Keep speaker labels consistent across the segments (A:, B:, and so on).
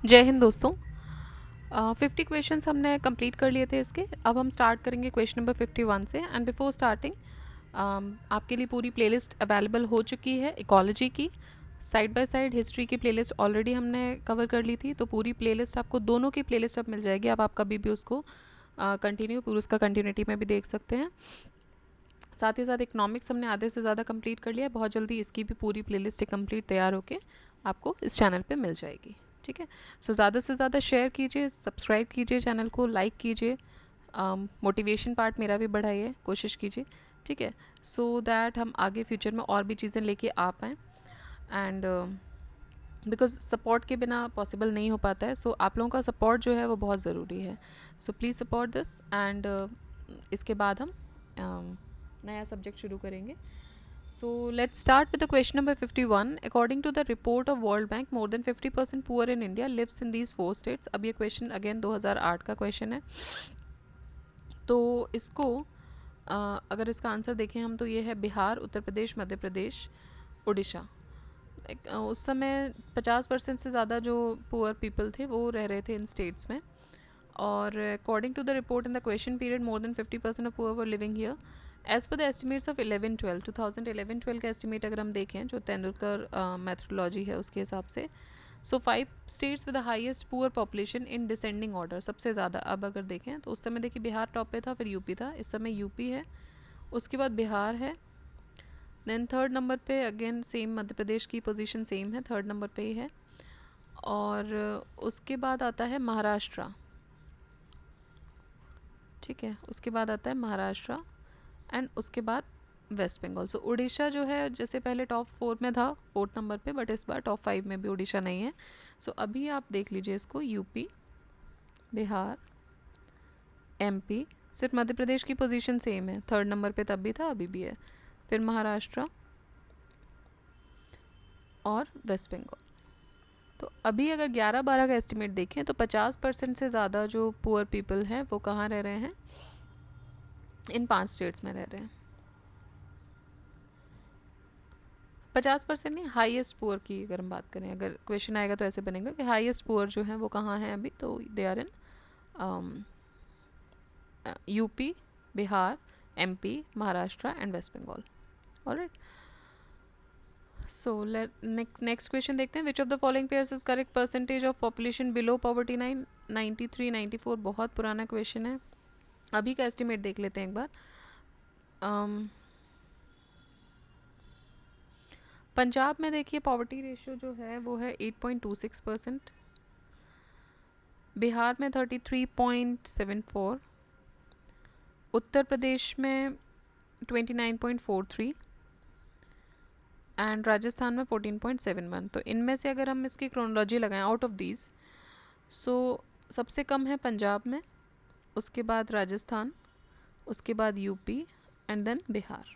A: जय हिंद दोस्तों। 50 क्वेश्चंस हमने कंप्लीट कर लिए थे इसके। अब हम स्टार्ट करेंगे क्वेश्चन नंबर 51 से। एंड बिफोर स्टार्टिंग आपके लिए पूरी प्लेलिस्ट अवेलेबल हो चुकी है इकोलॉजी की। साइड बाय साइड हिस्ट्री की प्लेलिस्ट ऑलरेडी हमने कवर कर ली थी, तो पूरी प्लेलिस्ट आपको दोनों की प्लेलिस्ट अब मिल जाएगी। अब आप कभी भी उसको कंटिन्यू पूरी उसका कंटिन्यूटी में भी देख सकते हैं। साथ ही साथ इकोनॉमिक्स हमने आधे से ज़्यादा कंप्लीट कर लिया है। बहुत जल्दी इसकी भी पूरी प्लेलिस्ट कंप्लीट तैयार होके आपको इस चैनल पे मिल जाएगी। ठीक है, सो ज़्यादा से ज़्यादा शेयर कीजिए, सब्सक्राइब कीजिए, चैनल को लाइक कीजिए, मोटिवेशन पार्ट मेरा भी बढ़ाइए, कोशिश कीजिए। ठीक है, सो दैट हम आगे फ्यूचर में और भी चीज़ें लेके आ पाएँ। एंड बिकॉज सपोर्ट के बिना पॉसिबल नहीं हो पाता है, सो आप लोगों का सपोर्ट जो है वो बहुत ज़रूरी है। So please support this. And इसके बाद हम नया सब्जेक्ट शुरू करेंगे। So let's start with the question number 51. According to the report of World Bank, more than 50% poor in India lives in these 4 states. अब ये क्वेश्चन अगेन 2008 का question है। तो इसको अगर इसका आंसर देखें हम, तो ये है बिहार, उत्तर प्रदेश, मध्य प्रदेश, उड़ीसा। उस समय 50% से ज़्यादा जो पुअर पीपल थे वो रह रहे थे इन स्टेट्स में। और according to the report in the question period more than 50% of poor were living here as per the estimates of 11-12 2011-12 का एस्टिमेट अगर हम देखें, जो तेंदुलकर मैथडोलॉजी है उसके हिसाब से। सो 5 states with the highest poor population in descending order, सबसे ज़्यादा। अब अगर देखें तो उस समय देखिए बिहार टॉप पे था, फिर यूपी था, इस समय यूपी है, उसके बाद बिहार है, देन थर्ड नंबर पे अगेन सेम मध्य प्रदेश की पोजीशन सेम है, थर्ड नंबर पे ही है। और उसके बाद आता है महाराष्ट्र। ठीक है, उसके बाद आता है महाराष्ट्र एंड उसके बाद वेस्ट बंगाल। सो उड़ीसा जो है जैसे पहले टॉप 4 में था 4th नंबर पे, बट इस बार टॉप 5 में भी उड़ीसा नहीं है। सो अभी आप देख लीजिए इसको, यूपी, बिहार, एमपी, सिर्फ मध्य प्रदेश की पोजीशन सेम है, थर्ड नंबर पे तब भी था अभी भी है, फिर महाराष्ट्र और वेस्ट बंगाल। तो अभी अगर 11-12 का एस्टिमेट देखें तो 50% से ज़्यादा जो पुअर पीपल हैं वो कहाँ रह रहे हैं, इन 5 स्टेट्स में रह रहे हैं। 50% नहीं, हाईएस्ट पुअर की अगर हम बात करें, अगर क्वेश्चन आएगा तो ऐसे बनेगा कि हाईएस्ट पुअर जो है वो कहाँ है अभी, तो they are in UP, Bihar, MP, Maharashtra and West Bengal. Alright, so next question देखते हैं। Which of the following pairs is correct percentage of population below poverty line? 93, 94, बहुत पुराना क्वेश्चन है। अभी का एस्टिमेट देख लेते हैं एक बार। पंजाब में देखिए पॉवर्टी रेशियो जो है वो है 8.26%, बिहार में 33.74, उत्तर प्रदेश में 29.43 एंड राजस्थान में 14.71। तो इनमें से अगर हम इसकी क्रोनोलॉजी लगाएं आउट ऑफ दीज, सो सबसे कम है पंजाब में, उसके बाद राजस्थान, उसके बाद UP and then Bihar.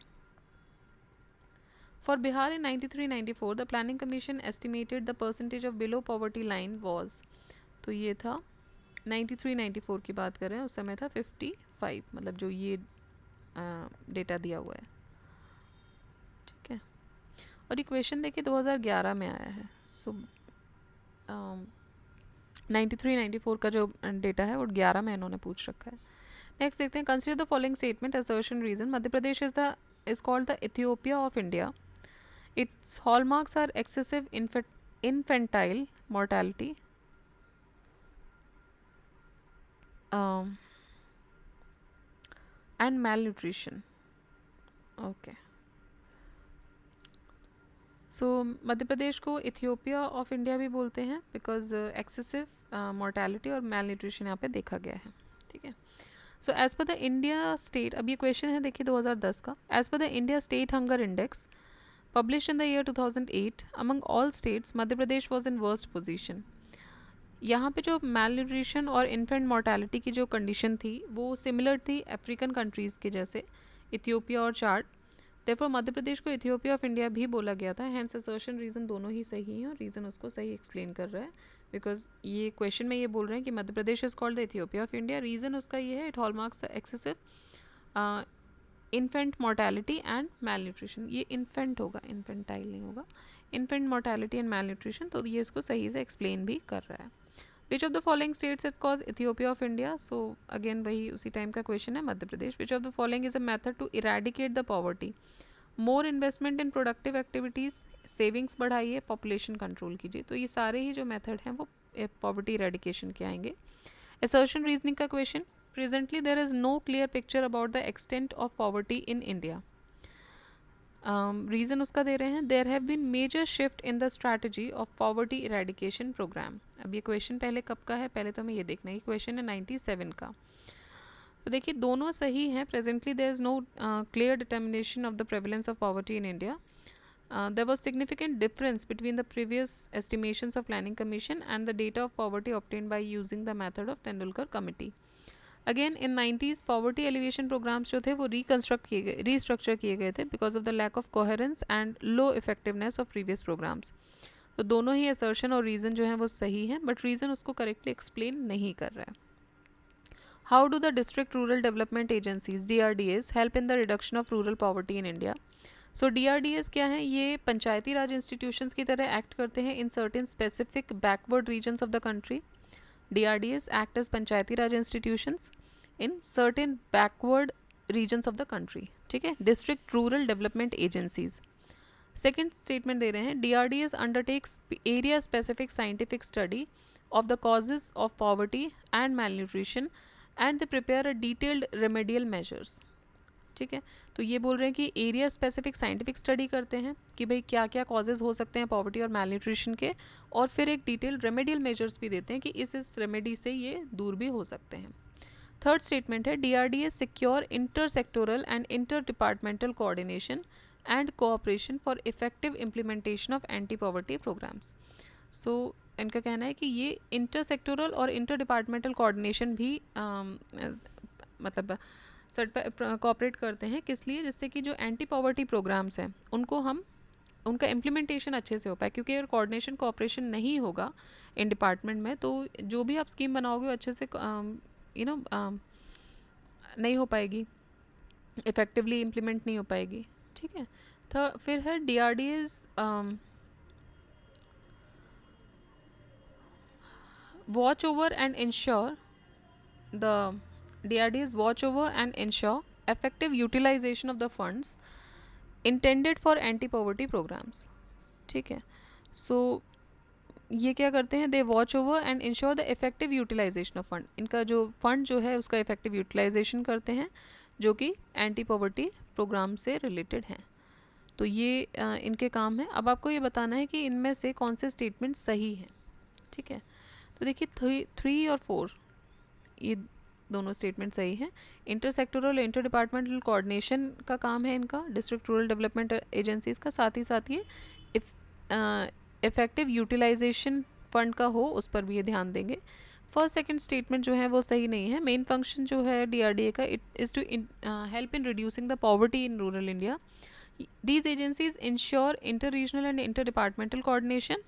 A: For Bihar in 93-94, the Planning Commission estimated the percentage of below poverty line was, तो ये था 93-94 की बात कर रहे हैं, उस समय था 55, मतलब जो ये डेटा दिया हुआ है। ठीक है, और ये क्वेश्चन देखिए 2011 में आया है। सो 93-94 का जो डेटा है वो 11 में इन्होंने पूछ रखा है। नेक्स्ट देखते हैं, consider the following statement assertion reason. Madhya Pradesh is called the Ethiopia of India. Its hallmarks are excessive infantile mortality, and malnutrition. Okay. So Madhya Pradesh को इथियोपिया ऑफ इंडिया भी बोलते हैं बिकॉज एक्सेसिव मोर्टैलिटी और मेल न्यूट्रिशन यहाँ पे देखा गया है। ठीक है, so as per the India state, अब ये क्वेश्चन है देखिए 2010 का। As per the India state hunger index published in the year 2008, among all states Madhya Pradesh was in worst position. यहाँ पे जो मेल न्यूट्रिशन और इन्फेंट मोर्टेलिटी की जो कंडीशन थी वो सिमिलर थी अफ्रीकन कंट्रीज़ के जैसे, इथियोपिया और चार्ट। देयरफॉर मध्य प्रदेश को इथियोपिया ऑफ इंडिया भी बोला गया था। हैंस असर्शन रीज़न दोनों ही सही हैं और रीज़न उसको सही एक्सप्लेन कर रहा है, बिकॉज ये क्वेश्चन में ये बोल रहे हैं कि Madhya Pradesh is called the Ethiopia of India. Reason उसका ये है, it hallmarks the excessive infant mortality and malnutrition. ये इन्फेंट होगा, इन्फेंटाइल नहीं होगा, infant mortality and malnutrition, तो ये इसको सही से एक्सप्लेन भी कर रहा है। Which of the following states is कॉज Ethiopia of India? So again वही उसी टाइम का क्वेश्चन है, Madhya Pradesh. Which of the following is a method to eradicate the poverty? More investment in productive activities, savings बढ़ाइए, पॉपुलेशन कंट्रोल कीजिए. तो ये सारे ही जो मेथड हैं वो पॉवर्टी इरेडिकेशन के आएंगे. असर्शन रीजनिंग का question. Presently there is no clear picture about the extent of poverty in India. Reason उसका दे रहे हैं, there have been major shift in the strategy of poverty eradication programme. अब ये question पहले कब का है, पहले तो हमें ये देखना है. क्वेश्चन है 97 का. तो देखिए दोनों सही हैं. Presently there is no clear determination of the prevalence of poverty in India. There was significant difference between the previous estimations of Planning Commission and the data of poverty obtained by using the method of Tendulkar Committee. Again in 90s poverty alleviation programs जो थे वो restructure किए गए थे because of the lack of coherence and low effectiveness of previous programs. तो दोनों ही assertion और reason जो है वो सही है, but reason उसको correctly explain नहीं कर रहा है. How do the district rural development agencies DRDAs help in the reduction of rural poverty in India? So DRDAs क्या हैं? ये पंचायती राज इंस्टीट्यूशंस की तरह एक्ट करते हैं in certain specific backward regions of the country. DRDAs act as Panchayati Raj institutions in certain backward regions of the country. ठीक है, district rural development agencies. Second statement दे रहे हैं, DRDAs undertakes area specific scientific study of the causes of poverty and malnutrition and they prepare a detailed remedial measures. ठीक है, तो ये बोल रहे हैं कि एरिया स्पेसिफिक साइंटिफिक स्टडी करते हैं कि भाई क्या क्या कॉजेज़ हो सकते हैं पॉवर्टी और malnutrition के, और फिर एक डिटेल्ड रेमेडियल मेजर्स भी देते हैं कि इस रेमेडी से ये दूर भी हो सकते हैं. थर्ड स्टेटमेंट है, DRDA secure inter sectoral and inter departmental coordination and cooperation for effective implementation of anti poverty programmes. So इनका कहना है कि ये इंटर सेक्टोरल और इंटर डिपार्टमेंटल कोऑर्डिनेशन भी मतलब कोऑपरेट करते हैं. किस लिए? जिससे कि जो एंटी पॉवर्टी प्रोग्राम्स हैं उनको हम उनका इम्प्लीमेंटेशन अच्छे से हो पाए, क्योंकि अगर कोऑर्डिनेशन कोऑपरेशन नहीं होगा इन डिपार्टमेंट में तो जो भी आप स्कीम बनाओगे वो अच्छे से नहीं हो पाएगी, इफ़ेक्टिवली इम्प्लीमेंट नहीं हो पाएगी. ठीक है, तो फिर है DRDAs watch over and ensure the DRDAs watch over and ensure effective utilization of the funds intended for anti-poverty programs. ठीक है, सो ये क्या करते हैं, they watch over and ensure the effective utilisation of fund. इनका जो फंड जो है उसका इफेक्टिव यूटिलाइजेशन करते हैं जो कि एंटी पॉवर्टी प्रोग्राम से रिलेटेड हैं. तो ये इनके काम है. अब आपको ये बताना है कि इनमें से कौन से स्टेटमेंट सही हैं. ठीक है, तो देखिए 3 और 4 ये दोनों स्टेटमेंट सही हैं. Inter sectoral inter departmental coordination का काम है इनका, डिस्ट्रिक्ट रूरल डेवलपमेंट एजेंसीज का. साथ ही ये इफेक्टिव यूटिलाइजेशन फंड का हो उस पर भी ये ध्यान देंगे. फर्स्ट सेकंड स्टेटमेंट जो है वो सही नहीं है. मेन फंक्शन जो है DRDA का it is to help in reducing the poverty in rural India. These agencies ensure inter-regional and inter-departmental coordination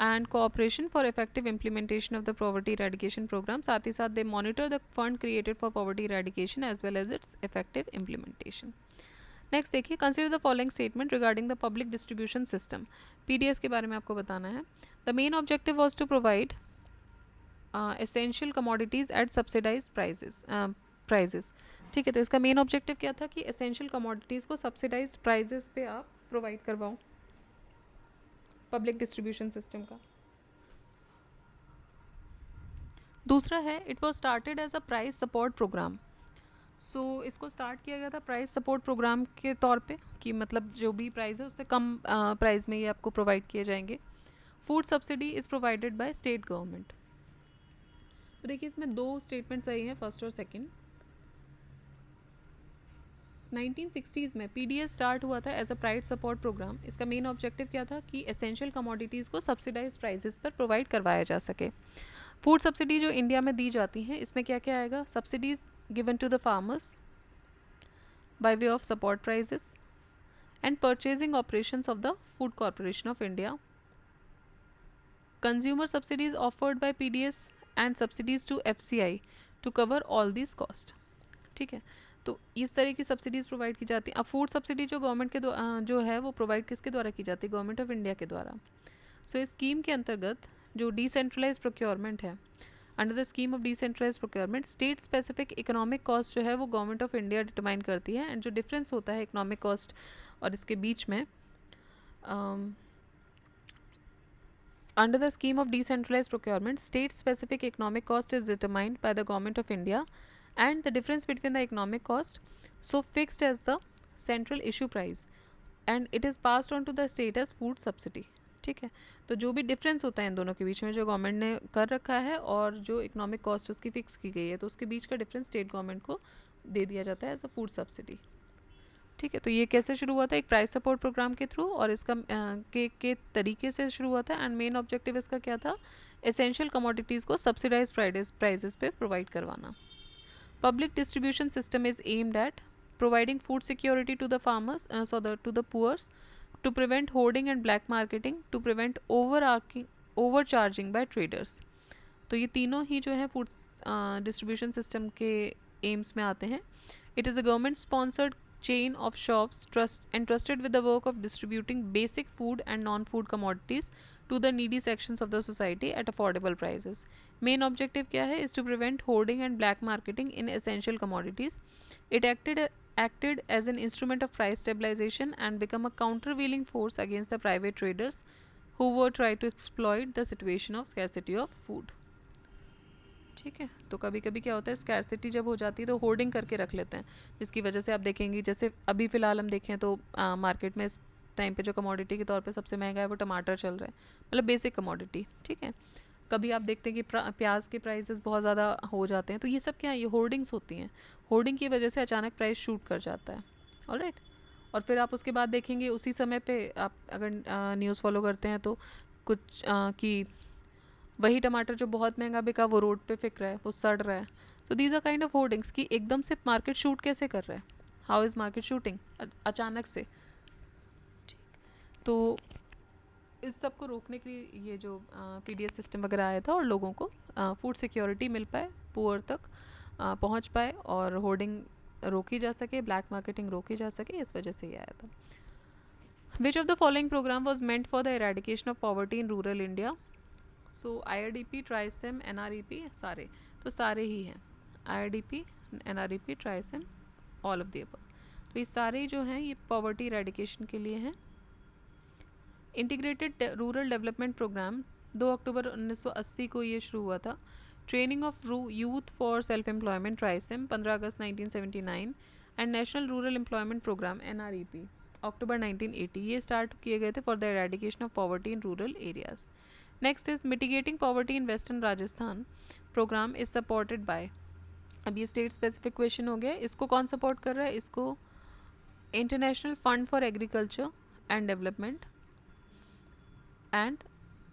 A: and cooperation for effective implementation of the poverty eradication program. साथ ही साथ they monitor the fund created for poverty eradication as well as its effective implementation. Next देखिए, consider the following statement regarding the public distribution system. PDS के बारे में आपको बताना है. The main objective was to provide essential commodities at subsidised prices. ठीक है, तो इसका मेन ऑब्जेक्टिव क्या था कि एसेंशियल कमोडिटीज़ को सब्सिडाइज प्राइजेस पे आप प्रोवाइड करवाओ पब्लिक डिस्ट्रीब्यूशन सिस्टम का. दूसरा है, it was started as a price support programme. So इसको स्टार्ट किया गया था प्राइस सपोर्ट प्रोग्राम के तौर पे कि मतलब जो भी प्राइस है उससे कम प्राइस में ये आपको प्रोवाइड किए जाएंगे. Food subsidy is provided by state government. तो देखिए इसमें 2 स्टेटमेंट सही हैं, फर्स्ट और सेकंड. 1960s में PDS स्टार्ट हुआ था as a price support programme. इसका मेन ऑब्जेक्टिव क्या था कि एसेंशियल कमोडिटीज़ को सब्सिडाइज प्राइजेस पर प्रोवाइड करवाया जा सके. फूड सब्सिडी जो इंडिया में दी जाती हैं इसमें क्या क्या आएगा, subsidies given to the farmers by way of support prices and purchasing operations of the Food Corporation of India. Consumer subsidies offered by PDS and subsidies to FCI to cover all these costs. ठीक है, तो इस तरह की subsidies provide की जाती हैं. अब फूड सब्सिडी जो गवर्नमेंट के जो है वो प्रोवाइड किसके द्वारा की जाती है, गवर्नमेंट ऑफ इंडिया के द्वारा. सो इस स्कीम के अंतर्गत जो डिसेंट्रलाइज प्रोक्योरमेंट है, under the scheme of decentralise procurement state specific economic cost जो है वो गवर्नमेंट ऑफ इंडिया डिटरमाइन करती है। एंड जो डिफरेंस होता है इकोनॉमिक कॉस्ट और इसके बीच में, under the scheme of decentralized procurement, state-specific economic cost is determined by the Government of India, and the difference between the economic cost so fixed as the central issue price, and it is passed on to the state as food subsidy. ठीक है, तो जो भी difference होता है इन दोनों के बीच में, जो गवर्नमेंट ने कर रखा है और जो इकोनॉमिक कॉस्ट उसकी फिक्स की गई है, तो उसके बीच का डिफरेंस स्टेट गवर्नमेंट को दे दिया जाता है एज अ फूड सब्सिडी। ठीक है, तो ये कैसे शुरू हुआ था, एक प्राइस सपोर्ट प्रोग्राम के थ्रू, और इसका के तरीके से शुरू हुआ था। एंड मेन ऑब्जेक्टिव इसका क्या था, एसेंशियल कमोडिटीज़ को सब्सिडाइज प्राइजेस पे प्रोवाइड करवाना। Public distribution system is aimed at providing food security to the farmers to the poors, to prevent hoarding and black marketing, to prevent over charging by traders. तो ये तीनों ही जो है food distribution system के aims में आते हैं। It is a government sponsored chain of shops entrusted with the work of distributing basic food and non-food commodities to the needy sections of the society at affordable prices. Main objective क्या है, is to prevent hoarding and black marketing in essential commodities. It acted as an instrument of price stabilization and become a countervailing force against the private traders who were trying to exploit the situation of scarcity of food. ठीक है, तो कभी कभी क्या होता है, scarcity जब हो जाती है तो होर्डिंग करके रख लेते हैं, जिसकी वजह से आप देखेंगे, जैसे अभी फ़िलहाल हम देखें तो मार्केट में इस टाइम पे जो कमोडिटी के तौर पे सबसे महंगा है वो टमाटर चल रहा है, मतलब बेसिक कमोडिटी। ठीक है, कभी आप देखते हैं कि प्याज के प्राइसेस बहुत ज़्यादा हो जाते हैं, तो ये सब क्या है, ये होर्डिंग्स होती हैं। होर्डिंग की वजह से अचानक प्राइस शूट कर जाता है। ऑलराइट, और फिर आप उसके बाद देखेंगे उसी समय पे, आप अगर न्यूज़ फॉलो करते हैं तो कुछ कि वही टमाटर जो बहुत महंगा बिका वो रोड पे फिक रहा है, वो सड़ रहा है। So these are kind of hoardings कि एकदम से मार्केट शूट कैसे कर रहा है, हाउ इज़ मार्केट शूटिंग, अचानक से। ठीक, तो इस सब को रोकने के लिए ये जो पीडीएस सिस्टम वगैरह आया था, और लोगों को फूड सिक्योरिटी मिल पाए, पुअर तक पहुंच पाए, और होर्डिंग रोकी जा सके, ब्लैक मार्केटिंग रोकी जा सके, इस वजह से ये आया था। Which of the following programme was meant for the eradication of poverty in rural India. So IRDP, TRYSEM, NREP, सारे, तो सारे ही हैं, IRDP, NREP, TRYSEM, all of the above. तो ये सारे जो हैं ये पॉवर्टी इरेडिकेशन के लिए हैं। इंटीग्रेटेड रूरल डेवलपमेंट प्रोग्राम 2 अक्टूबर 1980 को ये शुरू हुआ था। Training of youth for self employment, TRYSEM, 15 अगस्त 1979, and national rural employment programme NREP, अक्टूबर 1980, ये स्टार्ट किए गए थे for the eradication of poverty in rural areas. Next is mitigating poverty in western Rajasthan, programme is supported by, अब ये state specific question हो गया, इसको कौन सपोर्ट कर रहा है, इसको international fund for agriculture and development and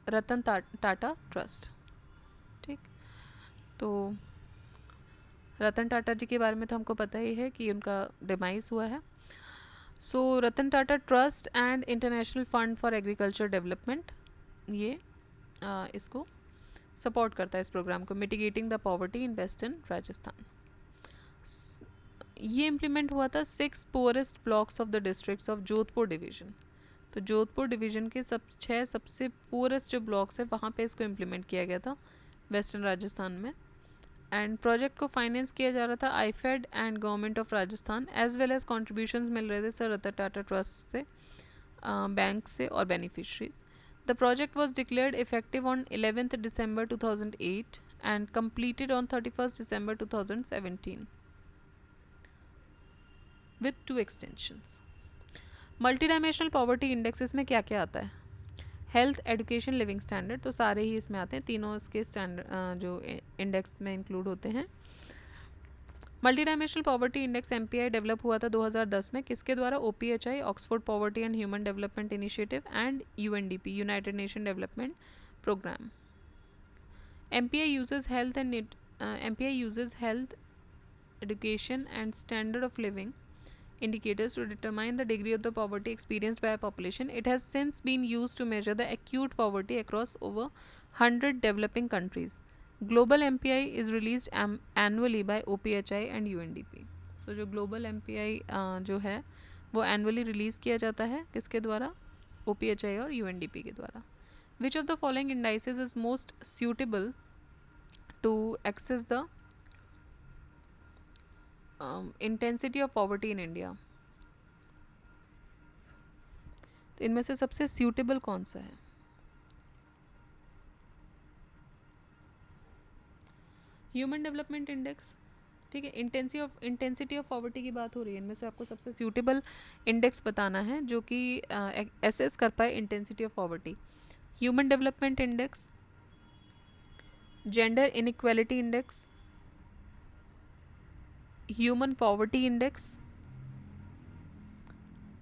A: Ratan Tata trust. ठीक, तो रतन टाटा जी के बारे में तो हमको पता ही है कि उनका डिमाइस हुआ है। So Ratan Tata trust and international fund for agriculture development, ये इसको सपोर्ट करता है, इस प्रोग्राम को, mitigating the poverty in western Rajasthan. ये इम्प्लीमेंट हुआ था 6 poorest blocks of the districts of Jodhpur division. तो जोधपुर डिवीज़न के 6 सबसे पुअरेस्ट जो ब्लॉक्स है वहाँ पे इसको इम्प्लीमेंट किया गया था वेस्टर्न राजस्थान में। एंड प्रोजेक्ट को फाइनेंस किया जा रहा था IFED and government of Rajasthan, as well as contributions मिल रहे थे सर रतन टाटा ट्रस्ट से, बैंक से और beneficiaries. The project was declared effective on 11th December 2008 and completed on 31st December 2017 with 2 extensions. Multidimensional poverty index इसमें क्या क्या आता है, हेल्थ, एजुकेशन, लिविंग स्टैंडर्ड, तो सारे ही इसमें आते हैं, तीनों इसके स्टैंडर्ड जो इंडेक्स में इंक्लूड होते हैं। Multi dimensional poverty index MPI develop हुआ था 2010 में, किसके द्वारा, OPHI, Oxford poverty and human development initiative, and UNDP, United Nation development programme. MPI uses health, education and standard of living indicators to determine the degree of the poverty experienced by a population. It has since been used to measure the acute poverty across over 100 developing countries. Global MPI is released annually by OPHI and UNDP. So जो global MPI जो है वो annually release किया जाता है, किसके द्वारा, OPHI और UNDP के द्वारा। Which of the following indices is most suitable to assess the intensity of poverty in India? तो इनमें से सबसे suitable कौन सा है? ह्यूमन डेवलपमेंट इंडेक्स, ठीक है। इंटेंसिटी ऑफ पॉवर्टी की बात हो रही है, इनमें से आपको सबसे सूटेबल इंडेक्स बताना है जो कि एसेस कर पाए intensity of poverty. Human development index, gender inequality index, human poverty index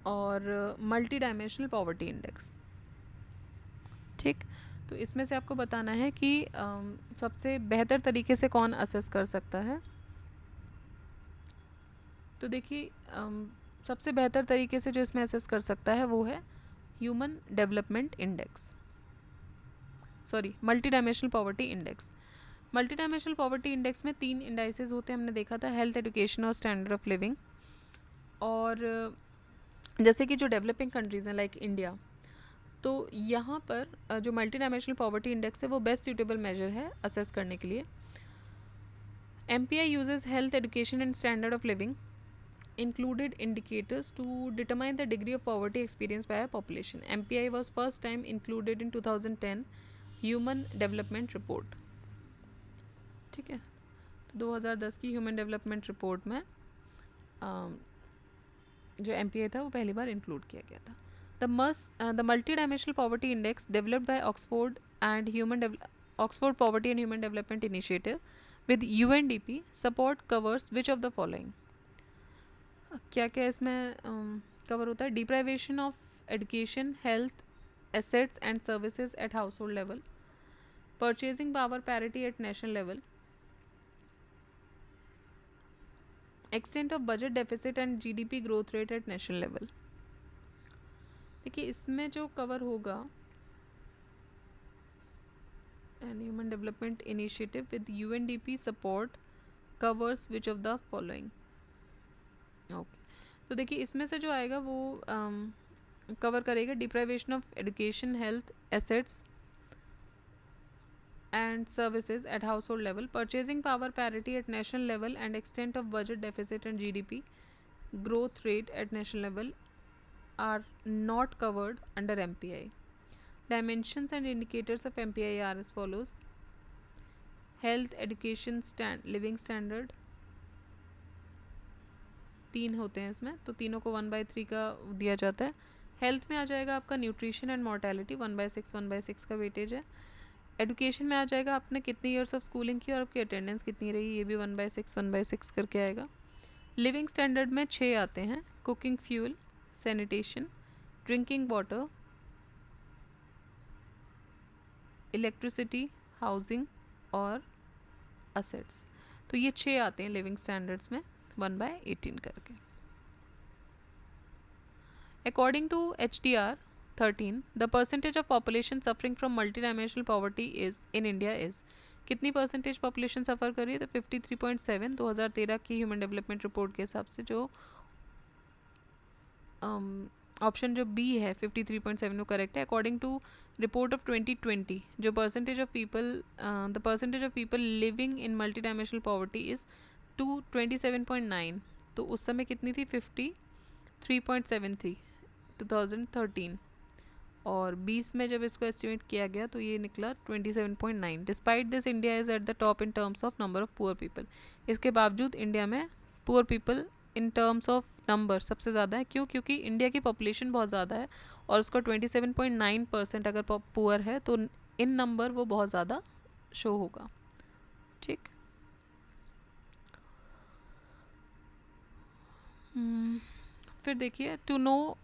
A: और मल्टी डायमेंशनल पॉवर्टी इंडेक्स, ठीक। तो इसमें से आपको बताना है कि सबसे बेहतर तरीके से कौन असेस कर सकता है। तो देखिए सबसे बेहतर तरीके से जो इसमें असेस कर सकता है वो है human development index, sorry multi dimensional poverty index. Multi dimensional poverty index में 3 इंडाइसेस होते हैं, हमने देखा था, हेल्थ, एजुकेशन और स्टैंडर्ड ऑफ लिविंग। और जैसे कि जो डेवलपिंग कंट्रीज़ हैं लाइक इंडिया, तो यहाँ पर जो मल्टी डायमेंशनल पॉवर्टी इंडेक्स है वो बेस्ट सूटेबल मेजर है असेस करने के लिए। MPI uses health, education and standard of living included indicators to determine the degree of poverty experienced by a population. MPI was first time included in 2010 Human Development Report, ठीक है। तो 2010 की human development report में जो MPI था वो पहली बार include किया गया था। The multi dimensional poverty index developed by Oxford and Oxford poverty and human development initiative with UNDP support covers which of the following. क्या क्या इसमें कवर होता है? Deprivation of education, health, assets and services at household level, purchasing power parity at national level, extent of budget deficit and GDP growth rate at national level. देखिए इसमें जो cover होगा, and human development initiative with UNDP support covers which of the following. Okay, तो देखिए इसमें से जो आएगा वो कवर करेगा deprivation of education, health, assets and services at household level, purchasing power parity at national level and extent of budget deficit and GDP growth rate at national level are not covered under MPI. Dimensions and indicators of MPI are as follows: health, education, living standard, 3 होते हैं इसमें, तो तीनों को 1/3 का दिया जाता है। हेल्थ में आ जाएगा आपका न्यूट्रिशन एंड मॉर्टेलिटी, 1/6 का वेटेज है। एजुकेशन में आ जाएगा आपने कितनी ईयर्स ऑफ स्कूलिंग की और आपकी अटेंडेंस कितनी रही, ये भी 1/6 करके आएगा। लिविंग स्टैंडर्ड में 6 आते हैं: cooking fuel, sanitation, drinking water, electricity, housing और असेट्स। तो ये 6 आते हैं लिविंग स्टैंडर्ड्स में 1/18 करके। According to HDR 13, the percentage of population suffering from multidimensional poverty is in India is, कितनी परसेंटेज पॉपुलेशन सफ़र कर रही है? तो 53.7 2013 की ह्यूमन डेवलपमेंट रिपोर्ट के हिसाब से। जो ऑप्शन जो B है 53.7 वो करेक्ट है। अकॉर्डिंग टू रिपोर्ट ऑफ 2020, जो percentage of people the percentage of people living in multi dimensional poverty is 27.9, तो उस समय कितनी थी? 53.73 2013, और 20 में जब इसको एस्टिमेट किया गया तो ये निकला 27.9। Despite this India is at the top in terms of number of poor people. इसके बावजूद इंडिया में poor people in terms of number सबसे ज़्यादा है। क्यों? क्योंकि इंडिया की पॉपुलेशन बहुत ज़्यादा है और उसका 27.9% अगर पुअर है तो इन नंबर वो बहुत ज़्यादा शो होगा, ठीक। फिर देखिए, to know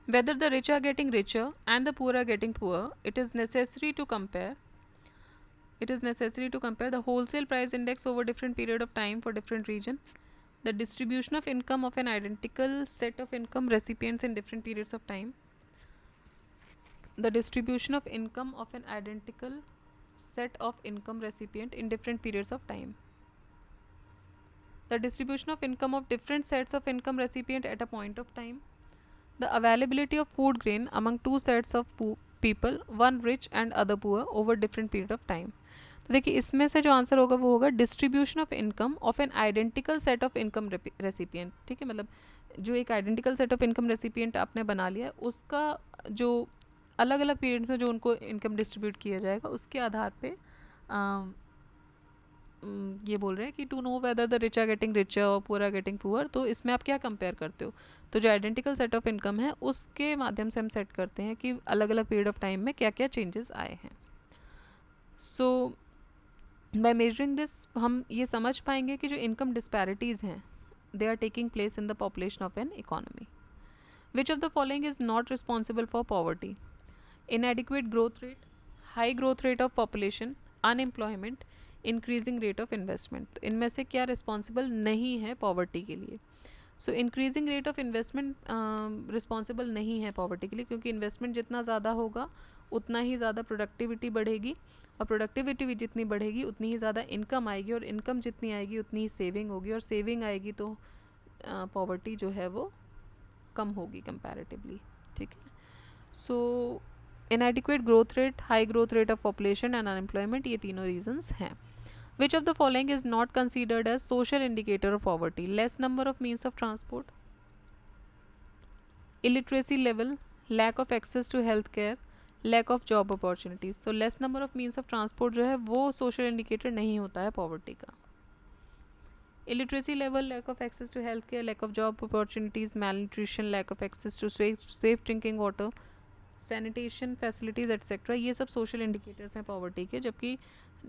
A: whether the rich are getting richer and the poor are getting poorer, it is necessary to compare the wholesale price index over different period of time for different region, the distribution of income of an identical set of income recipients in different periods of time, the distribution of income of an identical set of income recipient in different periods of time, the distribution of income of different sets of income recipient at a point of time, the availability of food grain among two sets of people, one rich and other poor, over different period of time. तो देखिए इसमें से जो answer होगा वो होगा distribution of income of an identical set of income recipient. ठीक है, मतलब जो एक identical set of income recipient आपने बना लिया, उसका जो अलग अलग पीरियड में जो उनको इनकम डिस्ट्रीब्यूट किया जाएगा उसके आधार पे ये बोल रहे हैं कि to know whether the rich are getting richer और पुअर आर गेटिंग पुअर। तो इसमें आप क्या कंपेयर करते हो, तो जो आइडेंटिकल सेट ऑफ इनकम है उसके माध्यम से हम सेट करते हैं कि अलग अलग पीरियड ऑफ टाइम में क्या क्या चेंजेस आए हैं। सो बाय मेजरिंग दिस हम ये समझ पाएंगे कि जो इनकम डिस्पैरिटीज़ हैं they are taking place in the population of an economy. Which of the following is not responsible for poverty? Inadequate growth rate, high growth rate of population, unemployment, increasing rate of investment. तो इनमें से क्या responsible नहीं है poverty के लिए? सो increasing rate of investment responsible नहीं है पॉवर्टी के लिए, क्योंकि इन्वेस्टमेंट जितना ज़्यादा होगा उतना ही ज़्यादा प्रोडक्टिविटी बढ़ेगी, और प्रोडक्टिविटी भी जितनी बढ़ेगी उतनी ही ज़्यादा इनकम आएगी, और इनकम जितनी आएगी उतनी ही सेविंग होगी, और सेविंग आएगी तो पॉवर्टी जो है वो कम होगी कंपैरेटिवली। ठीक है, so inadequate growth rate, high growth rate of population and unemployment, ये तीनों रीजंस हैं। Which of the following is not considered as social indicator of poverty? Less number of means of transport, illiteracy level, lack of access to health care, lack of job opportunities. So less number of means of transport जो है वो social indicator नहीं होता है poverty का। illiteracy level, lack of access to health care, lack of job opportunities, malnutrition, lack of access to safe drinking water, sanitation facilities etcetera, ये सब social indicators हैं पॉवर्टी के, जबकि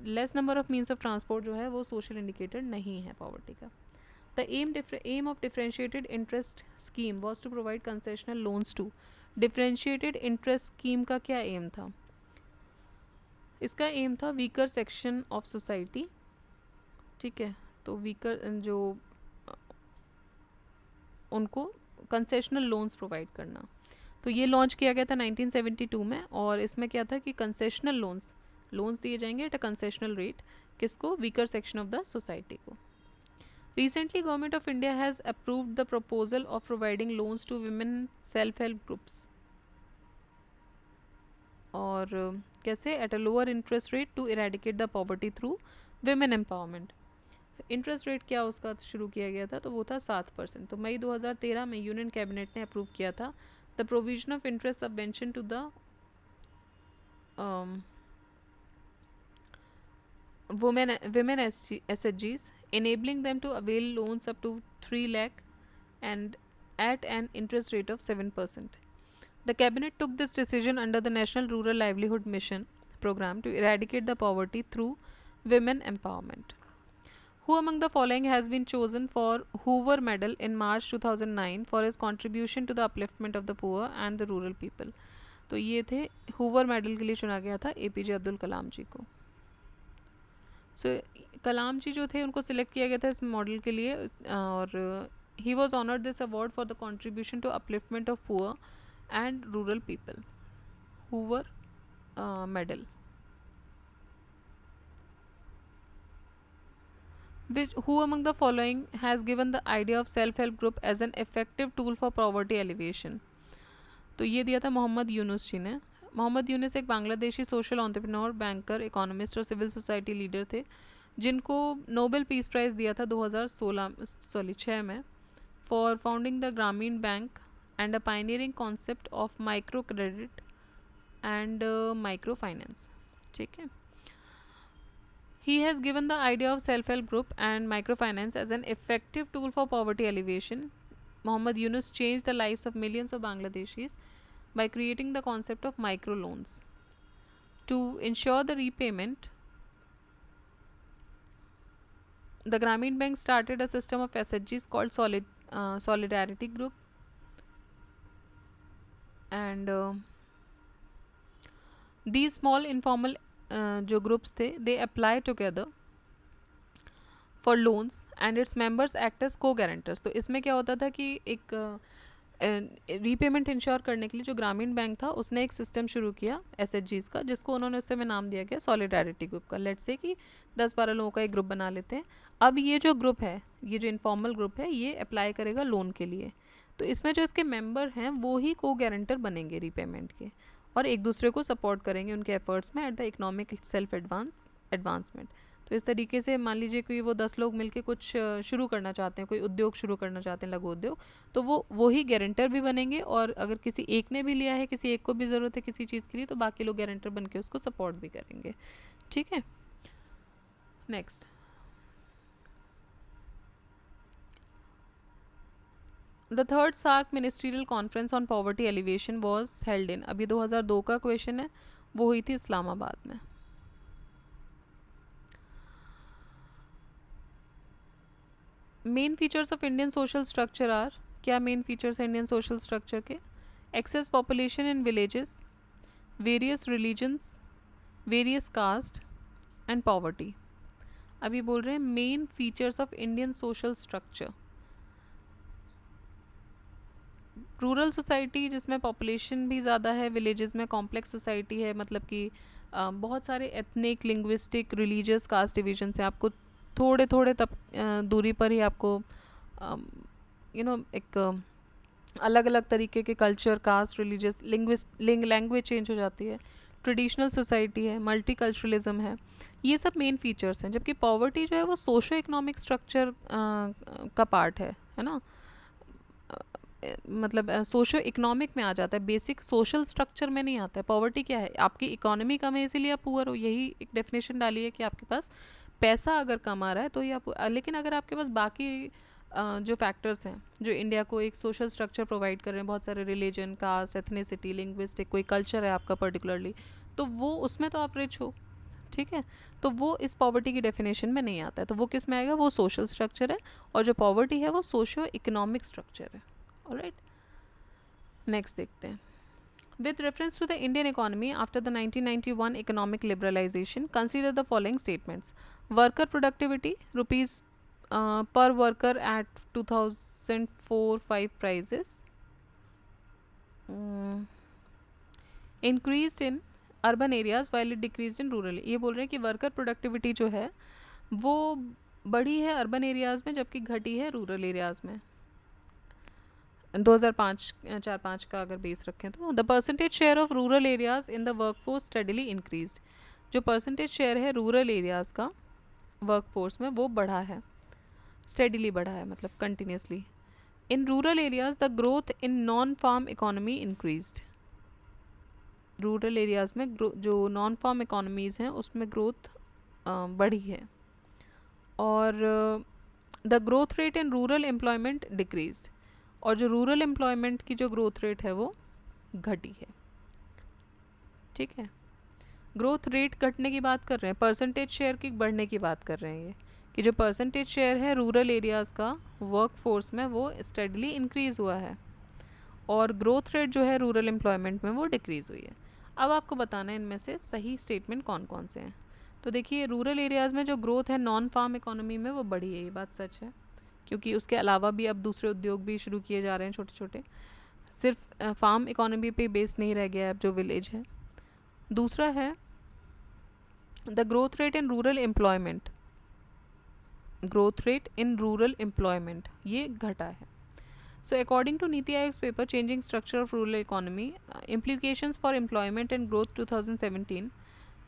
A: less number of means of transport जो है वो social indicator नहीं है पॉवर्टी का। The aim of differentiated interest scheme was to provide concessional loans to. Differentiated interest scheme का क्या एम था? इसका एम था वीकर सेक्शन ऑफ सोसाइटी। ठीक है, तो वीकर जो उनको कंसेशनल लोन्स प्रोवाइड करना। तो ये लॉन्च किया गया था 1972 में, और इसमें क्या था कि कंसेशनल लोन्स दिए जाएंगे एट अ कंसेशनल रेट, किसको? Weaker section of the society को। Recently government of India has approved the proposal of providing loans to women self help groups, और कैसे? At a lower interest rate to eradicate the poverty through women empowerment. Interest rate क्या उसका शुरू किया गया था? तो वो था 7%। तो मई 2013 में यूनियन कैबिनेट ने अप्रूव किया था the provision of interest subvention to the women SHGs, enabling them to avail loans up to 3 lakh and at an interest rate of 7%. The cabinet took this decision under the National Rural Livelihood Mission program to eradicate the poverty through women empowerment. Who among the following has been chosen for Hoover Medal in March 2009 for his contribution to the upliftment of the poor and the rural people? तो ये थे Hoover medal के लिए चुना गया था APJ Abdul Kalam जी को। कलाम जी जो थे उनको सिलेक्ट किया गया था इस मॉडल के लिए, और he was honoured this award for the contribution to upliftment of poor and rural people. Hoover medal. Who among the following has given the idea of self-help group as an effective tool for poverty alleviation? तो ये दिया था मोहम्मद यूनुस जी ने। मोहम्मद यूनुस एक Bangladeshi social entrepreneur, banker, economist और civil society leader थे, जिनको Nobel peace prize दिया था 2006 में फॉर फाउंडिंग द ग्रामीण bank and a pioneering concept of micro credit and micro finance. ठीक है, he has given the idea of self-help group and microfinance as an effective tool for poverty alleviation. Mohammad Yunus changed the lives of millions of Bangladeshis by creating the concept of microloans. To ensure the repayment, the Grameen Bank started a system of SHGs called Solidarity Group, and these small informal जो groups थे they apply together for loans and its members act as co guarantors. तो इसमें क्या होता था कि एक repayment ensure करने के लिए जो ग्रामीण बैंक था उसने एक सिस्टम शुरू किया SHGs का, जिसको उन्होंने उस समय नाम दिया गया सॉलिडारिटी ग्रुप का। लेट्स से कि 10-12 लोगों का एक ग्रुप बना लेते हैं। अब ये जो ग्रुप है, ये जो इनफॉर्मल ग्रुप है, ये अप्लाई करेगा लोन के लिए। तो इसमें जो इसके मेंबर हैं वो ही को गारंटर बनेंगे रीपेमेंट के, और एक दूसरे को सपोर्ट करेंगे उनके एफर्ट्स में at the economic self advancement. तो इस तरीके से मान लीजिए कि वो 10 लोग मिलके कुछ शुरू करना चाहते हैं, कोई उद्योग शुरू करना चाहते हैं, लघु उद्योग, तो वो ही गारंटर भी बनेंगे, और अगर किसी एक ने भी लिया है, किसी एक को भी ज़रूरत है किसी चीज़ के लिए, तो बाकी लोग गारंटर बन के उसको सपोर्ट भी करेंगे। ठीक है, next. The third SAARC ministerial conference on poverty alleviation was held in, अभी 2002 का क्वेश्चन है, वो हुई थी इस्लामाबाद में। Main features of Indian social structure are, क्या मेन फीचर्स हैं इंडियन सोशल स्ट्रक्चर के? Excess population in villages, various religions, various caste and poverty. अभी बोल रहे हैं main features of Indian social structure. Rural society जिसमें पॉपुलेशन भी ज़्यादा है, विलेजेस में कॉम्प्लेक्स सोसाइटी है, मतलब कि बहुत सारे ethnic, linguistic, religious, caste division से आपको थोड़े थोड़े तब दूरी पर ही आपको एक अलग अलग तरीके के culture, caste, religious, language change हो जाती है, ट्रेडिशनल सोसाइटी है, मल्टीकल्चरलिज्म है, ये सब मेन फीचर्स हैं। जबकि पॉवर्टी जो है वो सोशो इकोनॉमिक स्ट्रक्चर का पार्ट है ना, मतलब सोशो इकोनॉमिक में आ जाता है, बेसिक सोशल स्ट्रक्चर में नहीं आता है। पॉवर्टी क्या है? आपकी इकोनॉमी कम है इसीलिए आप पुअर हो, यही एक डेफिनेशन डाली है कि आपके पास पैसा अगर कम आ रहा है तो ये आप, लेकिन अगर आपके पास बाकी जो फैक्टर्स हैं जो इंडिया को एक सोशल स्ट्रक्चर प्रोवाइड कर रहे हैं, बहुत सारे रिलीजन, कास्ट, एथनिसिटी, लिंग्विस्टिक, कोई कल्चर है आपका पर्टिकुलरली, तो वो उसमें तो आप रिच हो। ठीक है, तो वो इस पॉवर्टी की डेफिनेशन में नहीं आता है, तो वो किस में आएगा? वो सोशल स्ट्रक्चर है, और जो पॉवर्टी है वो सोशो इकोनॉमिक स्ट्रक्चर है। ऑलराइट, नेक्स्ट देखते हैं। With reference to the Indian economy after the 1991 economic liberalization, consider the following statements. Worker productivity, rupees per worker at 2004-5 prices. Increased in urban areas while it decreased in rural. ये बोल रहे हैं कि worker productivity जो है वो बढ़ी है अर्बन एरियाज़ में, जबकि घटी है रूरल एरियाज़ में। 2005 का अगर बेस रखें तो the percentage share of rural areas in the workforce steadily increased. जो परसेंटेज शेयर है रूरल एरियाज़ का वर्कफोर्स में वो बढ़ा है, स्टेडीली बढ़ा है, मतलब continuously. In rural areas the growth in non farm economy increased. Rural areas में जो नॉन फार्म इकोनॉमीज़ हैं उसमें ग्रोथ बढ़ी है। और the growth rate in rural employment decreased, और जो रूरल एम्प्लॉयमेंट की जो ग्रोथ रेट है वो घटी है। ठीक है, ग्रोथ रेट घटने की बात कर रहे हैं, परसेंटेज शेयर की बढ़ने की बात कर रहे हैं, ये कि जो परसेंटेज शेयर है रूरल एरियाज़ का वर्क फोर्स में वो स्टेडली इंक्रीज़ हुआ है, और ग्रोथ रेट जो है रूरल एम्प्लॉयमेंट में वो डिक्रीज़ हुई है। अब आपको बताना है इनमें से सही स्टेटमेंट कौन कौन से हैं। तो देखिए, रूरल एरियाज़ में जो ग्रोथ है नॉन फार्म इकोनॉमी में वो बढ़ी है, ये बात सच है, क्योंकि उसके अलावा भी अब दूसरे उद्योग भी शुरू किए जा रहे हैं छोटे छोटे, सिर्फ फार्म इकोनॉमी पे बेस नहीं रह गया है अब जो विलेज है। दूसरा है the growth rate in rural employment, growth rate in rural employment ये घटा है। So according to NITI Aayog's paper changing structure of rural economy implications for employment and growth 2017,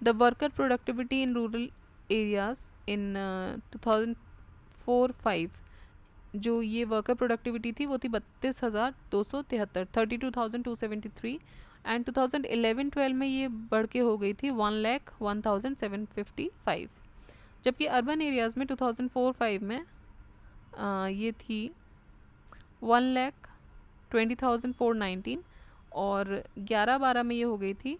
A: the worker productivity in rural areas in 2004-5 जो ये worker productivity थी वो थी 32,273, 32,273, and 2011-12 में ये बढ़ के हो गई थी 1,01,755। जबकि अर्बन एरियाज़ में 2004-5 में ये थी 1,20,419, और 11-12 में ये हो गई थी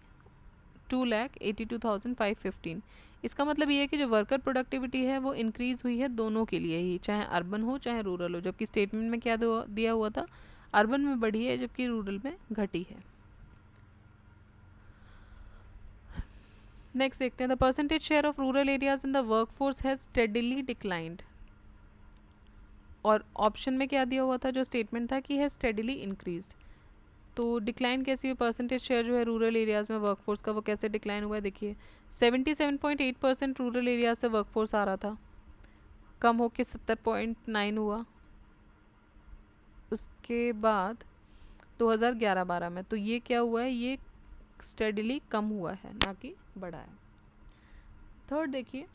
A: 2,82,515। इसका मतलब ये है कि जो वर्कर प्रोडक्टिविटी है वो इंक्रीज़ हुई है दोनों के लिए ही, चाहे अर्बन हो चाहे रूरल हो। जबकि स्टेटमेंट में क्या दिया हुआ था, अर्बन में बढ़ी है जबकि रूरल में घटी है। नेक्स्ट देखते हैं, the percentage share of rural areas in the workforce has steadily declined, और ऑप्शन में क्या दिया हुआ था, जो स्टेटमेंट था कि हैज स्टेडीली इंक्रीज्ड। तो डिक्लाइन कैसी हुई, परसेंटेज शेयर जो है रूरल एरियाज़ में वर्कफोर्स का वो कैसे डिक्लाइन हुआ है? देखिए 77.8% रूरल एरिया से वर्कफोर्स आ रहा था, कम होकर 70.9 हुआ, उसके बाद 2011-12 में, तो ये क्या हुआ है, ये स्टेडिली कम हुआ है, ना कि बढ़ा है। थर्ड देखिए,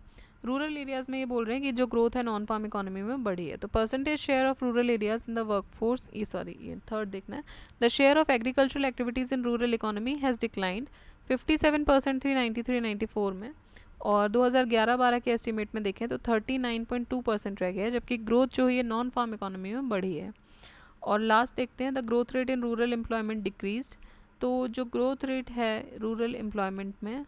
A: रूरल एरियाज़ में ये बोल रहे हैं कि जो ग्रोथ है नॉन फार्म इकोनॉमी में बढ़ी है, तो percentage share of rural areas in the workforce, ये थर्ड देखना है। The share of agricultural activities in rural economy has declined 57% थी 93-94 में, और 2011-12 के एस्टिमेट में देखें तो 39.2% रह गया है, जबकि ग्रोथ जो है नॉन फार्म इकोनॉमी में बढ़ी है। और लास्ट देखते हैं, the growth rate in rural employment decreased, तो जो ग्रोथ रेट है रूरल एम्प्लॉयमेंट में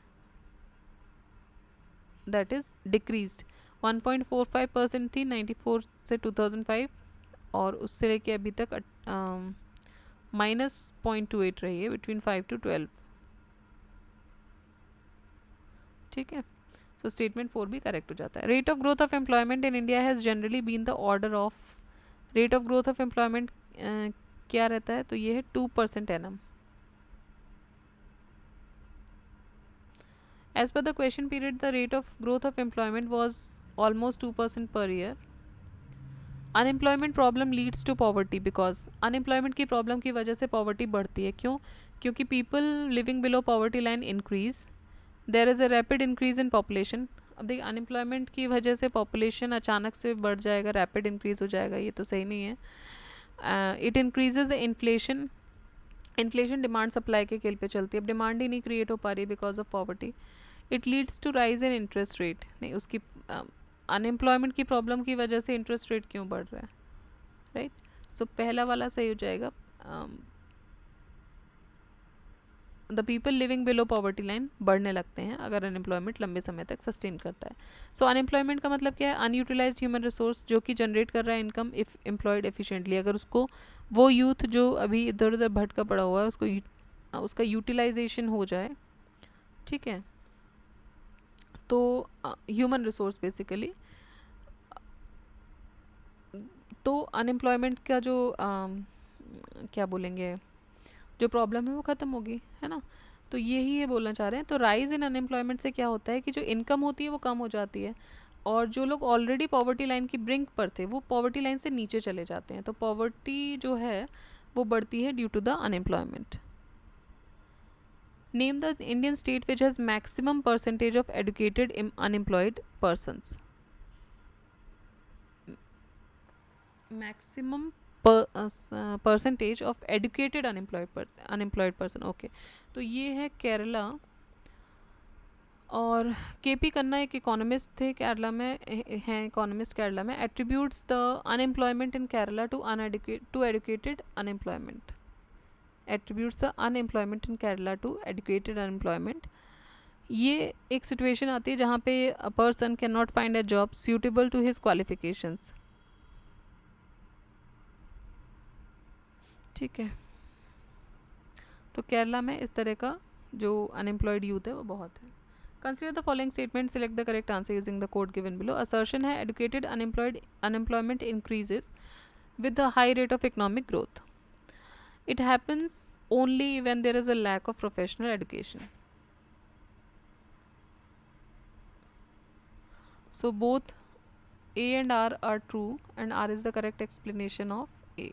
A: दैट इज़ डिक्रीज्ड, 1.45% थी 94 से 2005, और उससे लेके अभी तक -0.28 रही है बिटवीन 5 to 12। ठीक है, तो स्टेटमेंट 4 भी करेक्ट हो जाता है। Rate of growth of employment in India has generally been the order of, rate of growth of employment क्या रहता है, तो ये है 2% annum. As per the question period, the rate of growth of employment was almost 2% per year. Unemployment problem leads to poverty, because unemployment की problem की वजह से पॉवर्टी बढ़ती है। क्यों? क्योंकि people living below poverty line increase, there is a rapid increase in population. अब देखिए, अनएम्प्लॉयमेंट की वजह से पॉपुलेशन अचानक से बढ़ जाएगा, रैपिड इंक्रीज हो जाएगा, ये तो सही नहीं है। It increases the inflation, inflation demand supply के खेल पे चलती है, अब डिमांड ही नहीं क्रिएट हो पा रही because of poverty. It leads to rise in interest rate, नहीं उसकी अनएम्प्लॉयमेंट की प्रॉब्लम की वजह से इंटरेस्ट रेट क्यों बढ़ रहा है, राइट। सो पहला वाला सही हो जाएगा, the people living below poverty line बढ़ने लगते हैं अगर अनएम्प्लॉयमेंट लंबे समय तक सस्टेन करता है। सो अनएम्प्लॉयमेंट का मतलब क्या है, अनयूटिलाइज्ड ह्यूमन रिसोर्स जो कि जनरेट कर रहा है इनकम इफ़ एम्प्लॉयड एफिशिएंटली, अगर उसको वो यूथ जो अभी इधर उधर भटका पड़ा हुआ है उसको उसका यूटिलाइजेशन हो जाए, ठीक है, तो ह्यूमन रिसोर्स बेसिकली, तो अनएम्प्लॉयमेंट का जो क्या बोलेंगे, जो प्रॉब्लम है वो ख़त्म होगी, है ना। तो यही ये बोलना चाह रहे हैं। तो राइज इन अनएम्प्लॉयमेंट से क्या होता है कि जो इनकम होती है वो कम हो जाती है, और जो लोग ऑलरेडी पॉवर्टी लाइन की ब्रिंक पर थे वो पॉवर्टी लाइन से नीचे चले जाते हैं, तो पॉवर्टी जो है वो बढ़ती है due to the unemployment. Name the Indian state which has maximum percentage of educated unemployed persons. Maximum percentage of educated unemployed person, okay, तो ये है केरला। और केपी कन्ना एक इकोनॉमिस्ट थे केरला में, हैं इकोनॉमिस्ट केरला में, attributes the unemployment in Kerala to educated unemployment, attributes the unemployment in Kerala to educated unemployment. ये एक सिचुएशन आती है जहाँ पे a person can not find a job suitable to his qualifications, ठीक है। तो केरला में इस तरह का जो अनएम्प्लॉयड यूथ है वो बहुत है। Consider the following statement, select the correct answer using the code given below. Assertion है educated unemployment increases with the high rate of economic growth. It happens only when there is a lack of professional education. So both A and R are true and R is the correct explanation of A.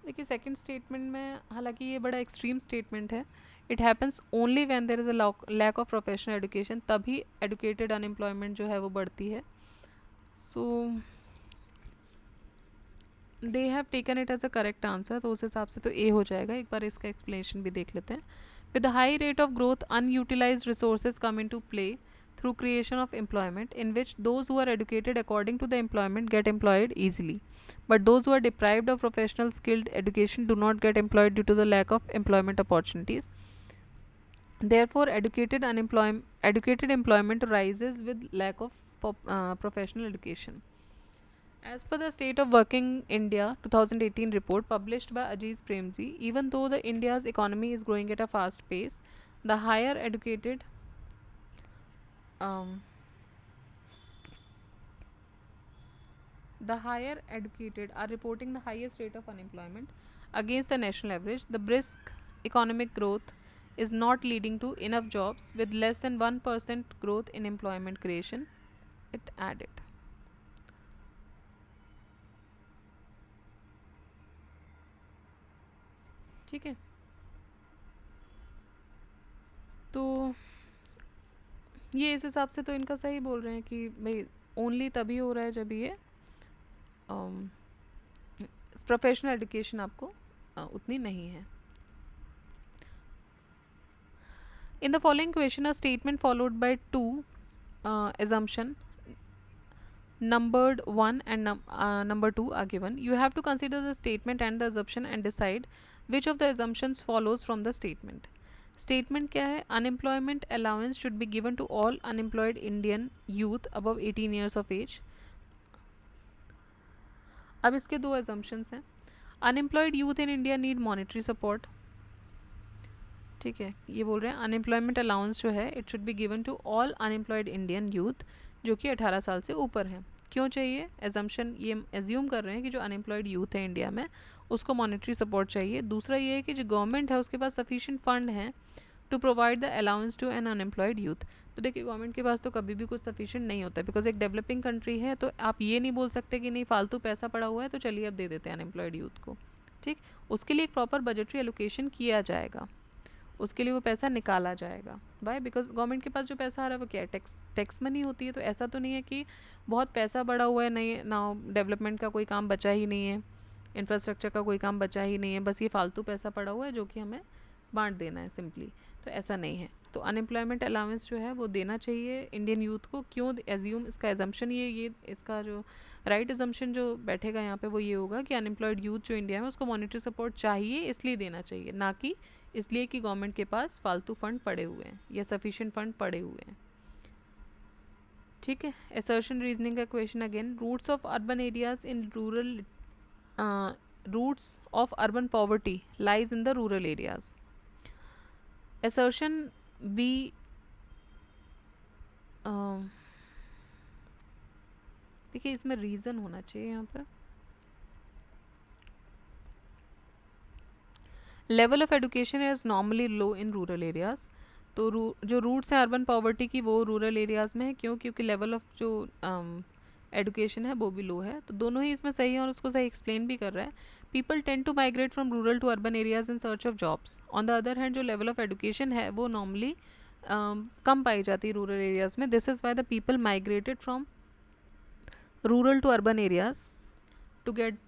A: देखिए second statement में हालांकि ये बड़ा extreme statement है, it happens only when there is a lack of professional education, तभी educated unemployment जो है वो बढ़ती है। So they have taken it as a correct answer, तो उस हिसाब से तो ए हो जाएगा। एक बार इसका एक्सप्लेनेशन भी देख लेते हैं। With the high rate of growth unutilised resources come into play through creation of employment, in which those who are educated according to the employment get employed easily, but those who are deprived of professional skilled education do not get employed due to the lack of employment opportunities. Therefore educated employment rises with lack of professional education. As per the State of Working India 2018 report published by Aziz Premji, even though the India's economy is growing at a fast pace, the higher educated are reporting the highest rate of unemployment against the national average. The brisk economic growth is not leading to enough jobs, with less than 1% growth in employment creation, it added. ठीक है, तो ये इस हिसाब से तो इनका सही बोल रहे हैं कि भाई ओनली तभी हो रहा है जब ये प्रोफेशनल एजुकेशन आपको उतनी नहीं है. In the following question, a statement followed by two assumption numbered 1 and number 2 are given. You have to consider the statement and the assumption and decide which of the assumptions follows from the statement. Statement क्या है? Unemployment allowance should be given to all unemployed Indian youth above 18 years of age. अब इसके दो assumptions हैं. Unemployed youth in India need monetary support. ठीक है, ये बोल रहे हैं अनएम्प्लॉयमेंट अलाउंस जो है it should be given to all unemployed Indian youth जो कि 18 साल से ऊपर है. क्यों चाहिए? एजम्पशन ये एज्यूम कर रहे हैं कि जो अनएम्प्लॉयड यूथ है इंडिया में उसको मॉनेटरी सपोर्ट चाहिए. दूसरा ये है कि जो गवर्नमेंट है उसके पास सफिशिएंट फंड है to provide the allowance to an unemployed youth. तो देखिए गवर्नमेंट के पास तो कभी भी कुछ सफिशिएंट नहीं होता है बिकॉज एक डेवलपिंग कंट्री है, तो आप ये नहीं बोल सकते कि नहीं फालतू पैसा पड़ा हुआ है तो चलिए अब दे देते हैं अनएम्प्लॉयड यूथ को. ठीक, उसके लिए एक प्रॉपर बजटरी एलोकेशन किया जाएगा, उसके लिए वो पैसा निकाला जाएगा. वाई? बिकॉज गवर्नमेंट के पास जो पैसा आ रहा है वो क्या है? टैक्स मनी होती है. तो ऐसा तो नहीं है कि बहुत पैसा बढ़ा हुआ है, नहीं ना डेवलपमेंट का कोई काम बचा ही नहीं है, इंफ्रास्ट्रक्चर का कोई काम बचा ही नहीं है, बस ये फालतू पैसा पड़ा हुआ है जो कि हमें बांट देना है सिंपली. तो ऐसा नहीं है. तो अनएम्प्लॉयमेंट अलाउंस जो है वो देना चाहिए इंडियन यूथ को. क्यों एज्यूम? इसका एजम्पशन ये इसका जो राइट एजम्पशन जो बैठेगा यहाँ पे वो ये होगा कि अनएम्प्लॉयड यूथ जो इंडिया में उसको मॉनेटरी सपोर्ट चाहिए इसलिए देना चाहिए, ना कि इसलिए कि गवर्नमेंट के पास फालतू फंड पड़े हुए हैं या सफिशिएंट फंड पड़े हुए हैं. ठीक है, असर्शन रीजनिंग का question again. Roots of urban areas in rural roots of urban poverty lies in the rural areas. Assertion B देखिए इसमें रीज़न होना चाहिए यहाँ पर. Level of education is normally low in rural areas. तो जो roots हैं अर्बन पॉवर्टी की वो रूरल एरियाज़ में है. क्यों? क्योंकि लेवल ऑफ जो एजुकेशन है वो भी लो है. तो दोनों ही इसमें सही है और उसको सही एक्सप्लेन भी कर रहा है. People tend to migrate from rural to urban areas in search of jobs. On the other hand जो लेवल ऑफ एजुकेशन है वो नॉर्मली कम पाई जाती है रूरल एरियाज़ में. This is why the people migrated from rural to urban areas to get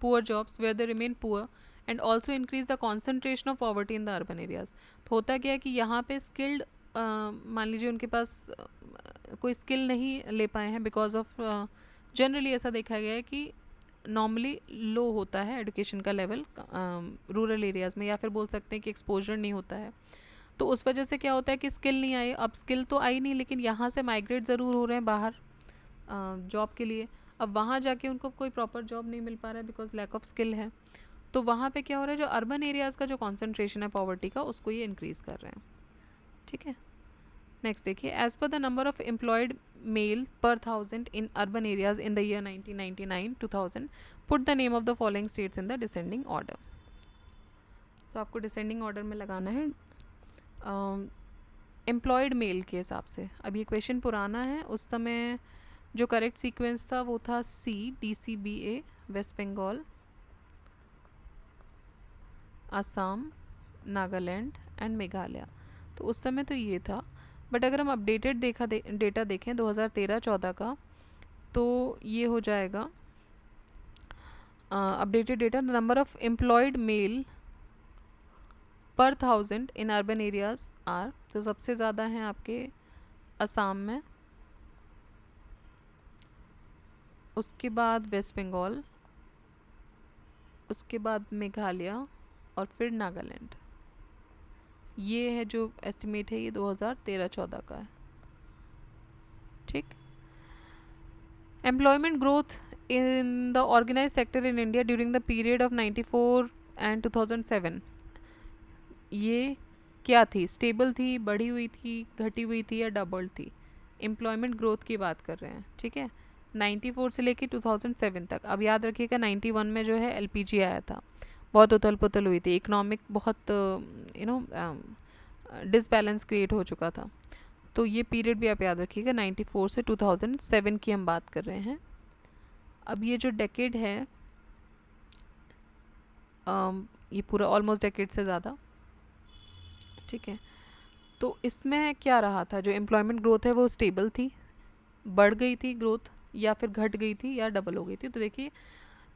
A: poor jobs where they remain poor and also increase the concentration of poverty in the urban areas. तो होता क्या है कि यहाँ पे skilled मान लीजिए उनके पास कोई स्किल नहीं ले पाए हैं बिकॉज ऑफ जनरली ऐसा देखा गया है कि नॉर्मली लो होता है एजुकेशन का लेवल रूरल एरियाज़ में, या फिर बोल सकते हैं कि एक्सपोजर नहीं होता है. तो उस वजह से क्या होता है कि स्किल नहीं आई. अब स्किल तो आई नहीं लेकिन यहाँ से माइग्रेट ज़रूर हो रहे हैं बाहर जॉब के लिए. अब वहाँ जाके उनको कोई प्रॉपर जॉब नहीं मिल पा रहा है बिकॉज लैक ऑफ स्किल है. तो वहाँ पे क्या हो रहा है, जो अर्बन एरियाज़ का जो कॉन्सेंट्रेशन है पॉवर्टी का उसको ये इंक्रीज़ कर रहे हैं. ठीक है, नेक्स्ट देखिए. As per the number of employed male per 1000 in urban areas in the year 1999-2000 put the name of the following states in the descending order. तो आपको डिसेंडिंग ऑर्डर में लगाना है एम्प्लॉयड मेल के हिसाब से. अब ये क्वेश्चन पुराना है, उस समय जो करेक्ट सीक्वेंस था वो था C DCBA West Bengal, Assam, Nagaland and Meghalaya. तो उस समय तो ये था. बट अगर हम अपडेटेड डेटा देखें 2013-14 का तो ये हो जाएगा updated data. The number of employed male per 1000 in urban areas are. तो सबसे ज़्यादा हैं आपके असम में, उसके बाद वेस्ट बंगाल, उसके बाद मेघालय और फिर नागालैंड. ये है जो एस्टिमेट है ये 2013-14 का है. ठीक. Employment growth in the organise sector in India during the period of 94 and 2007 ये क्या थी? स्टेबल थी, बढ़ी हुई थी, घटी हुई थी या डबल थी? एम्प्लॉयमेंट ग्रोथ की बात कर रहे हैं. ठीक है, 94 से लेके 2007 तक. अब याद रखिएगा 91 में जो है LPG आया था, बहुत उथल पुथल हुई थी, इकोनॉमिक बहुत डिसबैलेंस क्रिएट हो चुका था. तो ये पीरियड भी आप याद रखिएगा. 94 से 2007 की हम बात कर रहे हैं. अब ये जो डेकेड है ये पूरा ऑलमोस्ट डेकेड से ज़्यादा, ठीक है। तो इसमें क्या रहा था, जो एम्प्लॉयमेंट ग्रोथ है वो स्टेबल थी, बढ़ गई थी ग्रोथ, या फिर घट गई थी, या डबल हो गई थी। तो देखिए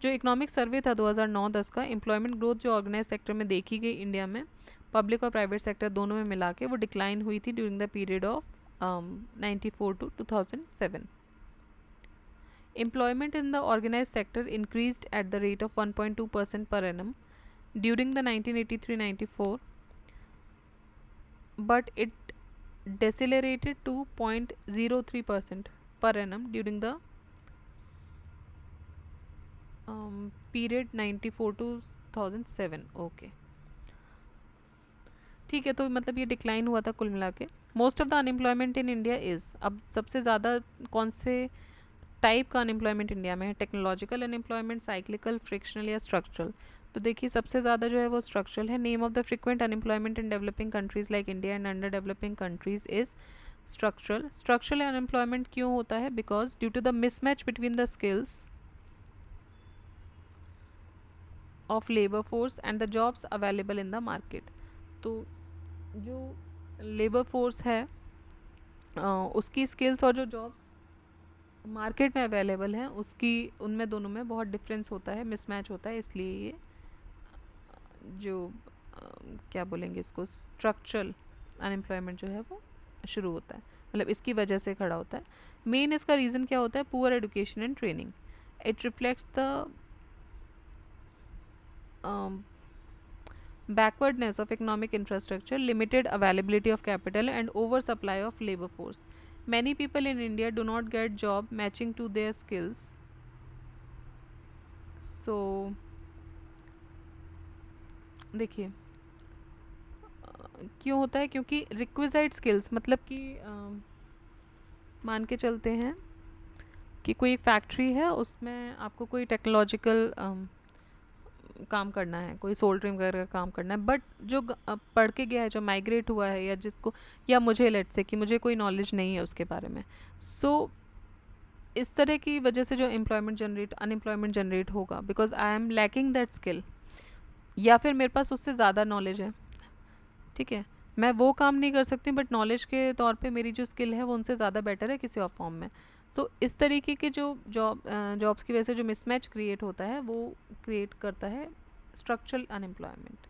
A: जो इकोनॉमिक सर्वे था 2009-10 का, एम्प्लॉयमेंट ग्रोथ जो ऑर्गेनाइज सेक्टर में देखी गई इंडिया में, पब्लिक और प्राइवेट सेक्टर दोनों में मिला के, वो डिक्लाइन हुई थी during the period of 94 to 2007. Employment in the organized sector increased at the rate of 1.2% per annum during the 1983-94, but it decelerated to 0.03% per annum during the period 94 to 2007. Okay, ठीक है। तो मतलब ये decline हुआ था कुल मिला के। Most of the unemployment in India is, अब सबसे ज़्यादा कौन से टाइप का अनएम्प्लॉयमेंट इंडिया में है, टेक्नोलॉजिकल अनएम्प्लॉयमेंट, साइक्लिकल, फ्रिक्शनल या स्ट्रक्चरल। तो देखिए सबसे ज़्यादा जो है वो स्ट्रक्चरल है। Name of the frequent unemployment in developing countries like India and under developing countries is structural. Structural unemployment क्यों होता है? Because due to the mismatch between the skills of labour force and the jobs available in the market. तो जो labour force है उसकी skills और जो jobs market में अवेलेबल हैं उसकी, उनमें दोनों में बहुत डिफरेंस होता है, मिसमैच होता है, इसलिए ये जो क्या बोलेंगे इसको, स्ट्रक्चरल अनएम्प्लॉयमेंट जो है वो शुरू होता है, मतलब इसकी वजह से खड़ा होता है। मेन इसका रीज़न क्या होता है? Poor education and training. It reflects the backwardness of economic infrastructure, limited availability of capital, and oversupply of labor force. Many people in India do not get job matching to their skills. So देखिए क्यों होता है? क्योंकि requisite skills, मतलब कि मान के चलते हैं कि कोई एक फैक्ट्री है, उसमें आपको कोई टेक्नोलॉजिकल काम करना है, कोई सोल्डरिंग वगैरह का काम करना है, बट जो पढ़ के गया है, जो माइग्रेट हुआ है, या जिसको, या मुझे लेट से कि मुझे कोई नॉलेज नहीं है उसके बारे में, सो इस तरह की वजह से जो अनएम्प्लॉयमेंट जनरेट होगा, because I am lacking that skill, या फिर मेरे पास उससे ज़्यादा नॉलेज है, ठीक है, मैं वो काम नहीं कर सकती, बट नॉलेज के तौर पे मेरी जो स्किल है वो उनसे ज़्यादा बेटर है किसी और फॉर्म में। तो इस तरीके के जो जॉब्स की वजह से जो मिसमैच क्रिएट होता है वो क्रिएट करता है structural unemployment.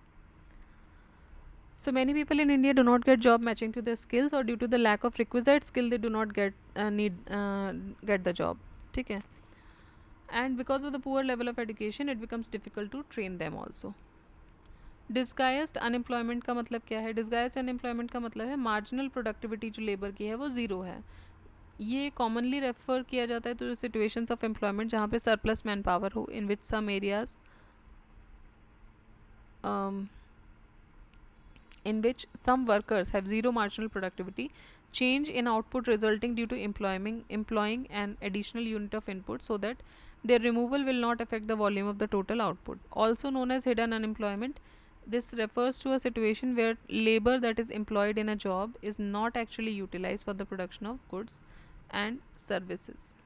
A: So many people in India do not get job matching to their skills, or due to the lack of requisite skill they do not get the job, ठीक है, and because of the poor level of education it becomes difficult to train them also. Disguised unemployment का मतलब क्या है? Disguised unemployment का मतलब है marginal productivity जो लेबर की है वो ज़ीरो है। ये कॉमनली रेफर किया जाता है टू सिचुएशंस ऑफ एम्प्लॉयमेंट जहाँ पे सरप्लस मैन पावर हो, in which some areas in which some workers have zero marginal productivity, change in output resulting due to employing an additional unit of input so that their removal will not affect the volume of the total output. Also known as hidden unemployment, this refers to a situation where labor that is employed in a job is not actually utilized for the production of goods and services.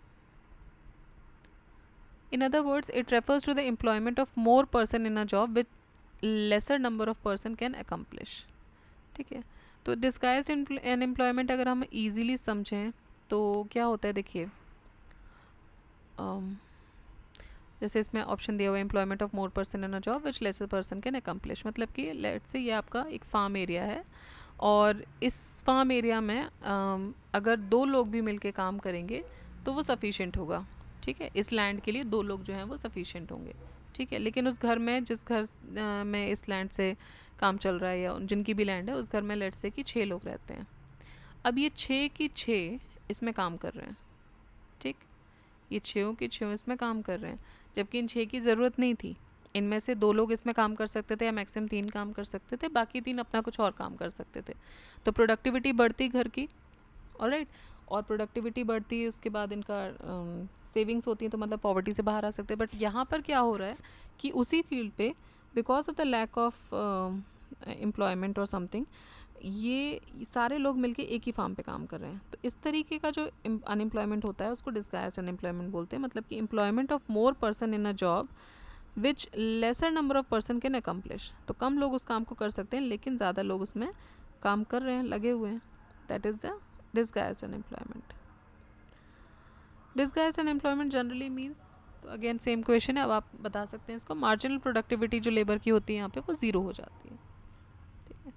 A: In other words, it refers to the employment of more person in a job with lesser number of person can accomplish, ठीक है। तो disguised unemployment अगर हम easily समझें तो क्या होता है, देखिए जैसे इसमें ऑप्शन दिया हुआ है employment of more person in a job which lesser person can accomplish, मतलब कि लेट्स से ये आपका एक फार्म एरिया है और इस फार्म एरिया में अगर दो लोग भी मिलके काम करेंगे तो वो सफिशिएंट होगा, ठीक है, इस लैंड के लिए दो लोग जो हैं वो सफिशिएंट होंगे, ठीक है। लेकिन उस घर में, जिस घर में इस लैंड से काम चल रहा है या जिनकी भी लैंड है, उस घर में लेट्स से कि 6 लोग रहते हैं। अब ये 6 की 6 इसमें काम कर रहे हैं, ठीक, ये 6 की 6 इसमें काम कर रहे हैं, जबकि इन 6 की ज़रूरत नहीं थी। इनमें से 2 लोग इसमें काम कर सकते थे या मैक्सिमम 3 काम कर सकते थे, बाकी 3 अपना कुछ और काम कर सकते थे। तो प्रोडक्टिविटी बढ़ती घर की, ऑलराइट, और प्रोडक्टिविटी बढ़ती है, उसके बाद इनका सेविंग्स होती है, तो मतलब पॉवर्टी से बाहर आ सकते हैं। बट यहाँ पर क्या हो रहा है कि उसी फील्ड पे because of the lack of employment और समथिंग, ये सारे लोग मिलके एक ही फार्म पे काम कर रहे हैं। तो इस तरीके का जो अनएम्प्लॉयमेंट होता है उसको डिस्गाइज्ड अनएम्प्लॉयमेंट बोलते हैं, मतलब कि employment of more person in a job which laser number of person can accomplish, तो कम लोग उस काम को कर सकते हैं लेकिन ज़्यादा लोग उसमें काम कर रहे हैं, लगे हुए हैं, that is the disguised unemployment. Disguised unemployment generally means, तो अगेन सेम क्वेश्चन है, अब आप बता सकते हैं इसको, मार्जिनल प्रोडक्टिविटी जो लेबर की होती है यहाँ पे वो ज़ीरो हो जाती है, ठीक है।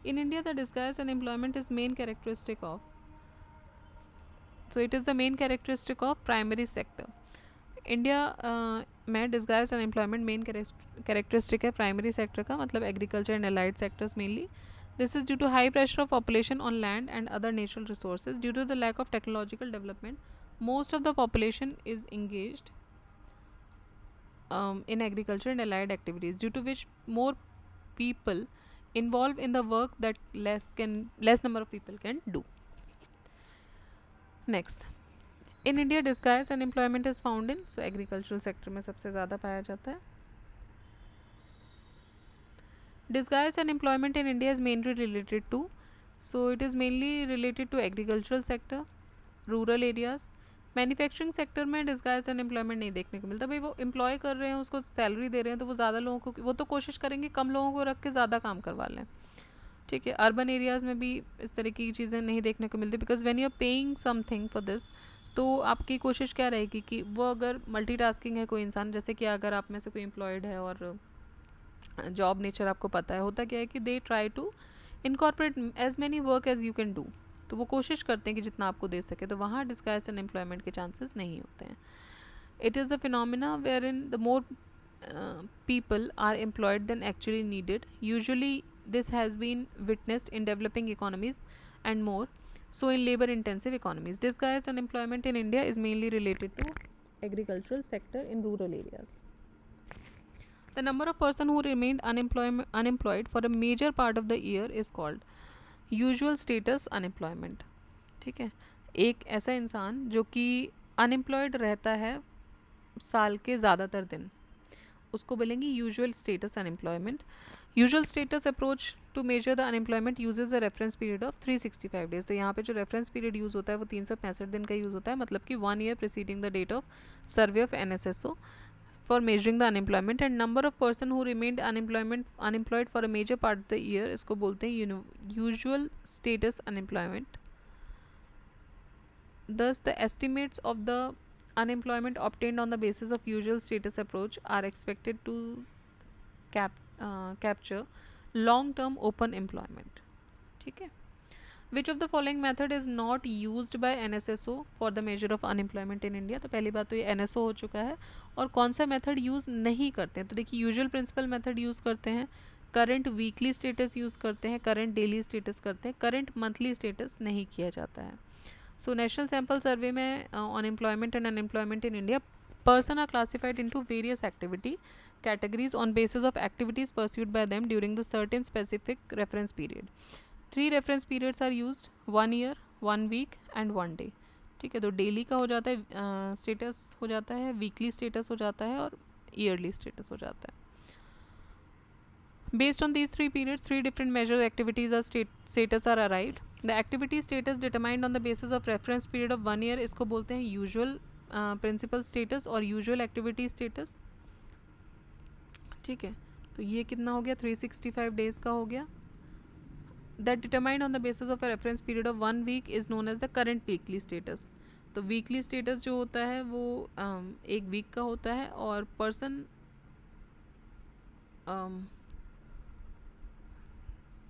A: In India the disguised unemployment is main characteristic of, so it is the main characteristic of primary sector. India में डिस्गाइज्ड अनएम्प्लॉयमेंट मेन कैरेक्टरिस्टिक है प्राइमरी सेक्टर का, मतलब agriculture and allied sectors mainly. This is due to high pressure of population on land and other natural resources. Due to the lack of technological development, most of the population is engaged in agriculture and allied activities, due to which more people involved in the work that less number of people can do. Next, in India, disguised unemployment is found in, so agricultural sector में सबसे ज़्यादा पाया जाता है. Disguised unemployment in India is mainly related to, so it is mainly related to agricultural sector, rural areas. Manufacturing sector में disguised unemployment नहीं देखने को मिलता, भाई वो एम्प्लॉय कर रहे हैं, उसको सैलरी दे रहे हैं, तो वो ज़्यादा लोगों को, वो तो कोशिश करेंगे कम लोगों को रख के ज़्यादा काम करवा लें, ठीक है। अर्बन एरियाज़ में भी इस तरह की चीज़ें नहीं देखने को मिलती, because when you are paying something for this, तो आपकी कोशिश क्या रहेगी कि वो अगर मल्टीटास्किंग है कोई इंसान, जैसे कि अगर आप में से कोई एम्प्लॉयड है और जॉब नेचर आपको पता है, होता क्या है कि they try to incorporate as many work as you can do, तो वो कोशिश करते हैं कि जितना आपको दे सके, तो वहाँ डिस्गाइज्ड अनएम्प्लॉयमेंट के चांसेस नहीं होते हैं। It is a phenomena where in the more people are employed than actually needed. Usually this has been witnessed in developing economies and more so in labor intensive economies. Disguised unemployment in India is mainly related to agricultural sector in rural areas. The number of person who remained unemployed for a major part of the year is called usual status unemployment, ठीक है। एक ऐसा इंसान जो कि unemployed रहता है साल के ज़्यादातर दिन, उसको बोलेंगे usual status unemployment. Usual status approach to measure the unemployment uses a reference period of 365 days, तो यहाँ पे जो रेफरेंस पीरियड यूज़ होता है वो 365 दिन का यूज़ होता है, मतलब कि 1 year preceding the date of survey of NSSO for measuring the unemployment, and number of person who remained unemployed for a major part of the year, इसको बोलते हैं usual status unemployment. Thus the estimates of the unemployment obtained on the basis of usual status approach are expected to capture long term open employment, ठीक है। Which of the following method is not used by NSSO for the measure of unemployment in India? तो पहली बात तो ये NSO हो चुका है, और कौन सा मेथड यूज़ नहीं करते हैं, तो देखिए यूजुअल प्रिंसिपल मेथड यूज़ करते हैं, करंट वीकली स्टेटस यूज़ करते हैं, करंट डेली स्टेटस करते हैं, करंट मंथली स्टेटस नहीं किया जाता है। सो नेशनल सैम्पल सर्वे में on employment and unemployment in India, person are classified into various activity categories on basis of activities pursued by them during the certain specific reference period. 3 reference periods are used, 1 year, 1 week and 1 day, ठीक है। तो daily का हो जाता है status हो जाता है, वीकली स्टेटस हो जाता है, और ईयरली स्टेटस हो जाता है। Based on these 3 periods 3 different major activities are status are arrived. The activity status determined on the basis of reference period of 1 year, इसको बोलते हैं यूजुअल प्रिंसिपल स्टेटस और यूजुअल एक्टिविटी स्टेटस, ठीक है। तो ये कितना हो गया, 365 डेज का हो गया। that determined on the basis of a reference period of 1 week is known as the current weekly status. तो weekly status जो होता है वो एक वीक का होता है, और person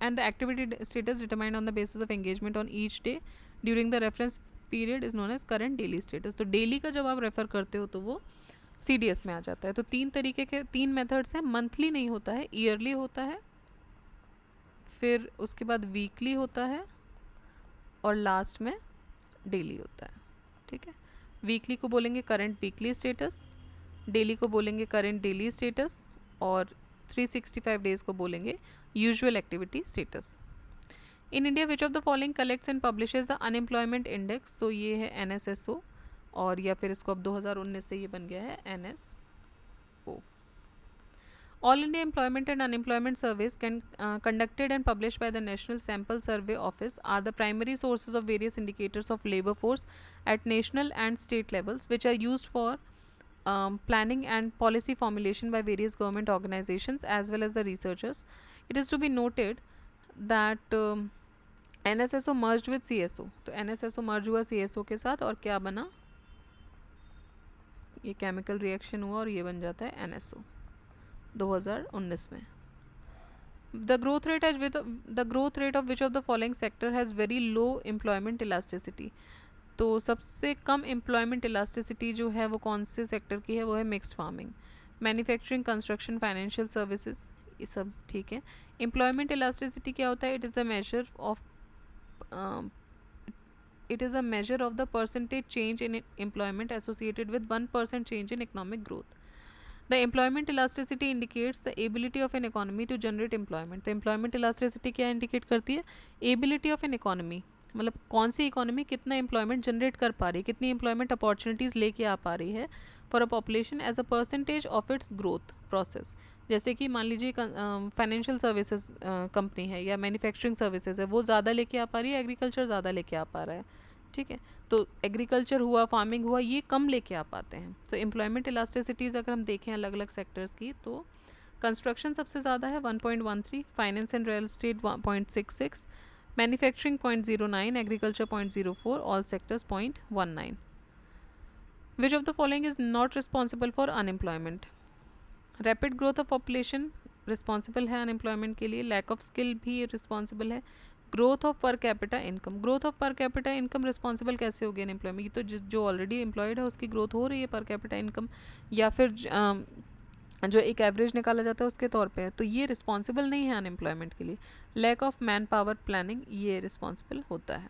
A: and the activity status determined on the basis of engagement on each day during the reference period is known as current daily status. तो डेली का जब आप रेफ़र करते हो तो वो CDS में आ जाता है। तो 3 तरीके के 3 मेथड्स हैं, मंथली नहीं होता है, ईयरली होता है, फिर उसके बाद वीकली होता है, और लास्ट में डेली होता है, ठीक है। वीकली को बोलेंगे करंट वीकली स्टेटस, डेली को बोलेंगे करंट डेली स्टेटस, और 365 डेज को बोलेंगे usual activity status. In India which of the following collects and publishes the unemployment index, तो ये है NSSO, और या फिर इसको अब 2019 से ये बन गया है NSO। All India Employment and Unemployment Surveys conducted and published by the National Sample Survey Office are the primary sources of various indicators of labor force at national and state levels, which are used for planning and policy formulation by various government organizations as well as the researchers. It is to be noted that NSSO merged with CSO. तो NSSO merge हुआ CSO के साथ और क्या बना, ये chemical reaction हुआ और ये बन जाता है NSO 2019 में. The growth rate of which of the following sector has very low employment elasticity. तो सबसे कम एम्प्लॉयमेंट इलास्टिसिटी जो है वो कौन से सेक्टर की है, वो है mixed farming, manufacturing, construction, financial services, ये सब ठीक है. एम्प्लॉयमेंट इलास्टिसिटी क्या होता है? It is a measure of the percentage change in employment associated with 1% change in economic growth. The employment elasticity indicates the ability of an economy to generate employment. तो employment elasticity क्या indicate करती है? Ability of an economy, मतलब कौन सी economy कितना employment generate कर पा रही है, कितनी एम्प्लॉयमेंट अपॉर्चुनिटीज़ लेके आ पा रही है for a population as a percentage of its growth process. जैसे कि मान लीजिए फाइनेंशियल सर्विसेज कंपनी है या मैन्युफैक्चरिंग सर्विसेज है, वो ज़्यादा लेके आ पा रही है, एग्रीकल्चर ज़्यादा लेके आ पा रहा है, ठीक है. तो एग्रीकल्चर हुआ, फार्मिंग हुआ, ये कम लेके आ पाते हैं. तो एम्प्लॉयमेंट इलास्टिसिटीज़ अगर हम देखें अलग अलग सेक्टर्स की, तो कंस्ट्रक्शन सबसे ज़्यादा है 1.13, finance and real estate 0.66, manufacturing 0.09, agriculture 0.04, all sectors 0.19. Which of the following is not responsible for unemployment? Rapid growth of population responsible है अनएम्प्लॉयमेंट के लिए, लैक ऑफ स्किल भी रिस्पॉन्सिबल है, growth of per capita income. Growth of per capita income responsible कैसे होगी unemployment? तो जो already employed है उसकी ग्रोथ हो रही है पर कैपिटा इनकम, या फिर जो एक एवरेज निकाला जाता है उसके तौर पे है, तो ये रिस्पॉन्सिबल नहीं है अनएम्प्लॉयमेंट के लिए. Lack of man power planning, ये रिस्पॉन्सिबल होता है.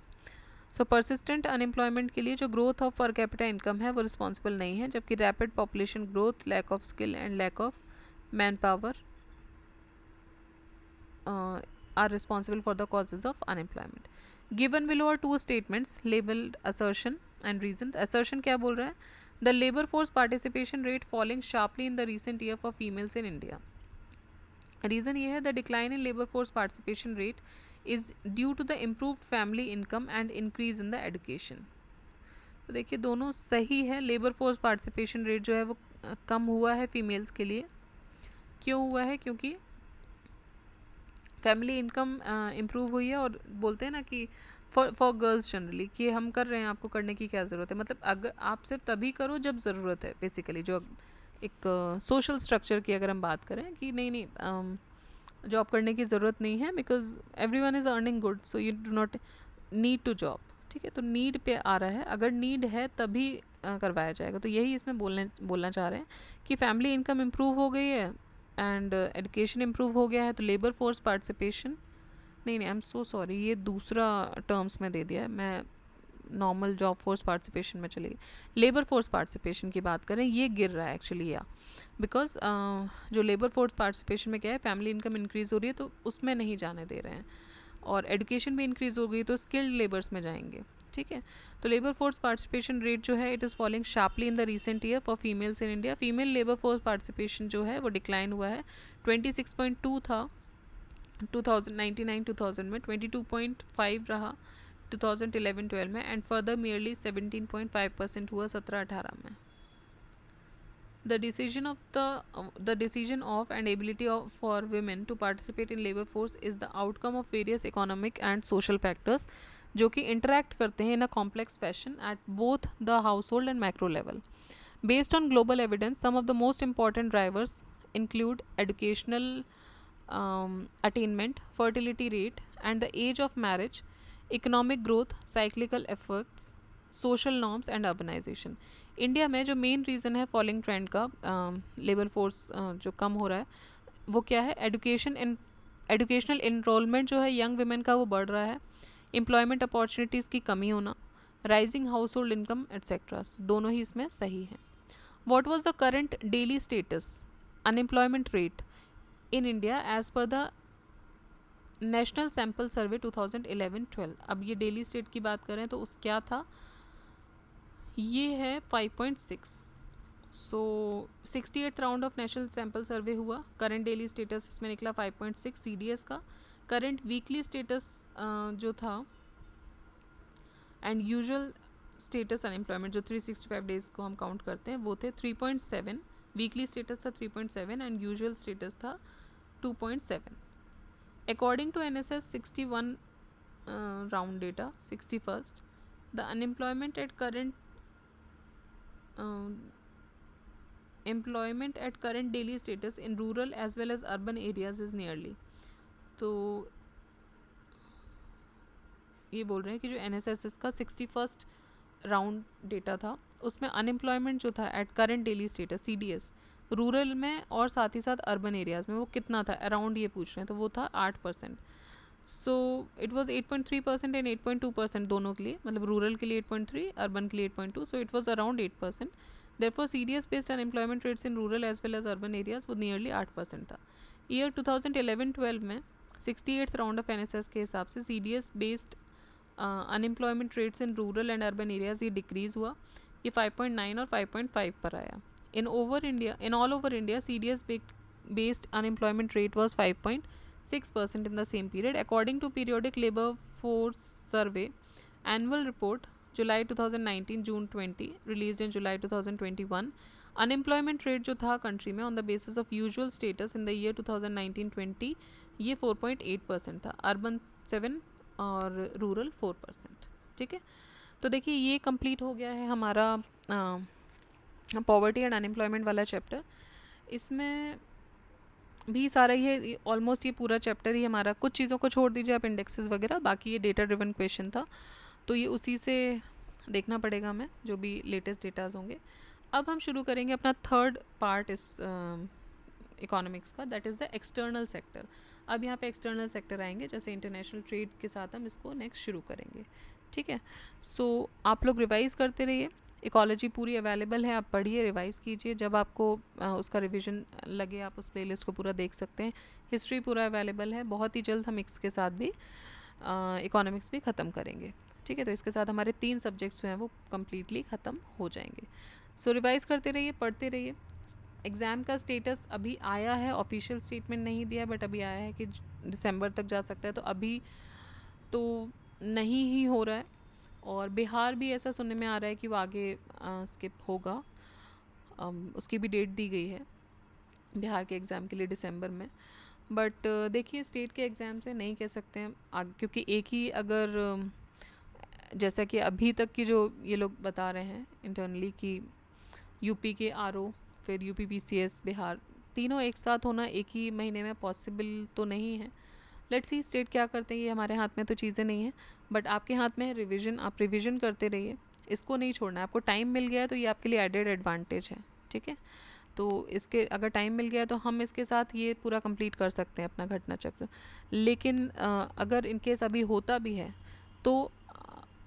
A: सो परसिस्टेंट अनएम्प्लॉयमेंट के लिए जो growth of per capita income है वो रिस्पॉन्सिबल नहीं है, जबकि rapid population growth, lack of skill and lack of man power are responsible for the causes of unemployment. Given below are two statements labeled assertion and reason. Assertion क्या बोल रहा है? The labor force participation rate falling sharply in the recent year for females in India. Reason ये है the decline in labor force participation rate is due to the improved family income and increase in the education. तो देखिए दोनों सही है. Labour force participation rate जो है वो कम हुआ है फीमेल्स के लिए. क्यों हुआ है? क्योंकि फैमिली इनकम इम्प्रूव हुई है, और बोलते हैं ना कि फॉर गर्ल्स जनरली कि हम कर रहे हैं, आपको करने की क्या ज़रूरत है. मतलब अगर आप सिर्फ तभी करो जब ज़रूरत है. बेसिकली जो एक सोशल स्ट्रक्चर की अगर हम बात करें कि नहीं जॉब करने की ज़रूरत नहीं है, because everyone is earning good, so you do not need to job. ठीक है, तो नीड पे आ रहा है, अगर नीड है तभी करवाया जाएगा. तो यही इसमें बोलना चाह रहे हैं कि फैमिली इनकम इम्प्रूव हो गई है एंड एजुकेशन इम्प्रूव हो गया है, तो लेबर फोर्स पार्टिसिपेशन नहीं, आई एम सो सॉरी, ये दूसरा टर्म्स में दे दिया है. मैं नॉर्मल जॉब फोर्स पार्टिसिपेशन में चली गई. लेबर फोर्स पार्टिसिपेशन की बात करें, ये गिर रहा है एक्चुअली, या बिकॉज जो लेबर फोर्स पार्टिसिपेशन में क्या है, फैमिली इनकम इंक्रीज़ हो रही है तो उसमें नहीं जाने दे रहे हैं, और एजुकेशन भी इंक्रीज़ हो गई तो स्किल्ड लेबर्स में जाएंगे. ठीक है, तो लेबर फोर्स पार्टिसिपेशन रेट जो है it is falling sharply in the recent year for females in India. Female labour force participation जो है वो डिक्लाइन हुआ है. 26.2 था 2099-2000 में, 22.5 रहा 2011-12 में, एंड फर्दर मियरली 17.5% हुआ 17-18 में. The decision of and ability for women to participate in labor force is the outcome of various economic and social factors जो कि interact करते हैं in a complex fashion at both the household and macro level. Based on global evidence, some of the most important drivers include educational attainment, fertility rate, and the age of marriage, economic growth, cyclical effects, social norms and urbanization. India में जो main reason है falling trend का, labour force जो कम हो रहा है, वो क्या है? एजुकेशनल इनरोलमेंट जो है यंग वुमेन का वो बढ़ रहा है, एम्प्लॉयमेंट अपॉर्चुनिटीज़ की कमी होना, rising household income etcetera. दोनों ही इसमें सही हैं. What was the current daily status unemployment rate in India as per the national sample survey 2011-12? अब ये डेली स्टेट की बात करें तो उस क्या था, ये है 5.6. So 68th round of national sample survey हुआ. करंट डेली स्टेटस इसमें निकला 5.6 CDS का. करंट वीकली स्टेटस जो था एंड यूजुअल स्टेटस अनएम्प्लॉयमेंट जो 365 डेज़ को हम काउंट करते हैं वो थे 3.7, वीकली स्टेटस था 3.7 एंड यूजुअल स्टेटस था 2.7। According to NSS 61 round data 61st, the unemployment at current employment at current daily status in rural as well as urban areas is nearly, तो ये बोल रहे हैं कि जो NSS का 61st राउंड डेटा था उसमें अनएम्प्लॉयमेंट जो था at current daily status CDS rural में और साथ ही साथ अर्बन एरियाज़ में वो कितना था अराउंड ये पूछ रहे हैं, तो वो था 8%। सो इट वॉज 8.3% एंड 8.2% दोनों के लिए, मतलब रूरल के लिए 8.3, अर्बन के लिए 8.2, so it was around 8%। Therefore, CDS based unemployment rates in rural as well as urban areas वो नियरली 8% था। ईयर 2011-12 में 68th राउंड ऑफ NSS के हिसाब से CDS based unemployment rates in rural and urban areas ये decrease हुआ, ये 5.9 और 5.5 पर आया। In all over India CDS based unemployment rate was 5.6% in the same period. According to periodic labor force survey annual report July 2019 June 20 released in July 2021, unemployment rate जो था country में on the basis of usual status in the year 2019-20 ये 4.8% था, urban 7 और rural 4%। ठीक है, तो देखिए ये कंप्लीट हो गया है हमारा पॉवर्टी एंड अनएम्प्लॉयमेंट वाला चैप्टर। इसमें भी सारा ये ऑलमोस्ट ये पूरा चैप्टर ही हमारा, कुछ चीज़ों को छोड़ दीजिए आप इंडेक्सेस वगैरह, बाकी ये डेटा ड्रिवन क्वेश्चन था, तो ये उसी से देखना पड़ेगा हमें जो भी लेटेस्ट डेटाज होंगे। अब हम शुरू करेंगे अपना थर्ड पार्ट इस इकोनॉमिक्स का, that is the external sector. अब यहाँ पे एक्सटर्नल सेक्टर आएंगे, जैसे इंटरनेशनल ट्रेड के साथ हम इसको नेक्स्ट शुरू करेंगे। ठीक है, सो आप लोग रिवाइज़ करते रहिए, इकोलॉजी पूरी अवेलेबल है, आप पढ़िए रिवाइज़ कीजिए, जब आपको उसका रिवीजन लगे आप उस प्लेलिस्ट को पूरा देख सकते हैं। हिस्ट्री पूरा अवेलेबल है, बहुत ही जल्द हम इसके साथ भी इकोनॉमिक्स भी ख़त्म करेंगे। ठीक है, तो इसके साथ हमारे 3 सब्जेक्ट्स जो हैं वो कम्प्लीटली ख़त्म हो जाएंगे। सो रिवाइज़ करते रहिए, पढ़ते रहिए। एग्ज़ाम का स्टेटस अभी आया है, ऑफिशियल स्टेटमेंट नहीं दिया, बट अभी आया है कि दिसंबर तक जा सकता है, तो अभी तो नहीं ही हो रहा है। और बिहार भी ऐसा सुनने में आ रहा है कि वो आगे स्किप होगा, उसकी भी डेट दी गई है बिहार के एग्ज़ाम के लिए दिसंबर में। बट देखिए स्टेट के एग्ज़ाम से नहीं कह सकते हैं क्योंकि एक ही अगर जैसा कि अभी तक की जो ये लोग बता रहे हैं इंटरनली कि यूपी के RO फिर UP PCS बिहार तीनों एक साथ होना एक ही महीने में पॉसिबल तो नहीं है। लेट्स सी स्टेट क्या करते हैं, ये हमारे हाथ में तो चीज़ें नहीं हैं, बट आपके हाथ में है रिवीजन, आप रिवीजन करते रहिए, इसको नहीं छोड़ना है। आपको टाइम मिल गया है तो ये आपके लिए एडेड एडवांटेज है। ठीक है, तो इसके अगर टाइम मिल गया तो हम इसके साथ ये पूरा कंप्लीट कर सकते हैं अपना घटना चक्र। लेकिन अगर इनकेस अभी होता भी है तो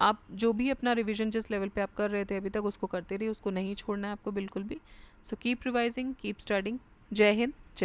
A: आप जो भी अपना रिवीजन जिस लेवल पे आप कर रहे थे अभी तक उसको करते रहिए, उसको नहीं छोड़ना है आपको बिल्कुल भी। So keep revising, keep studying. जय हिंद।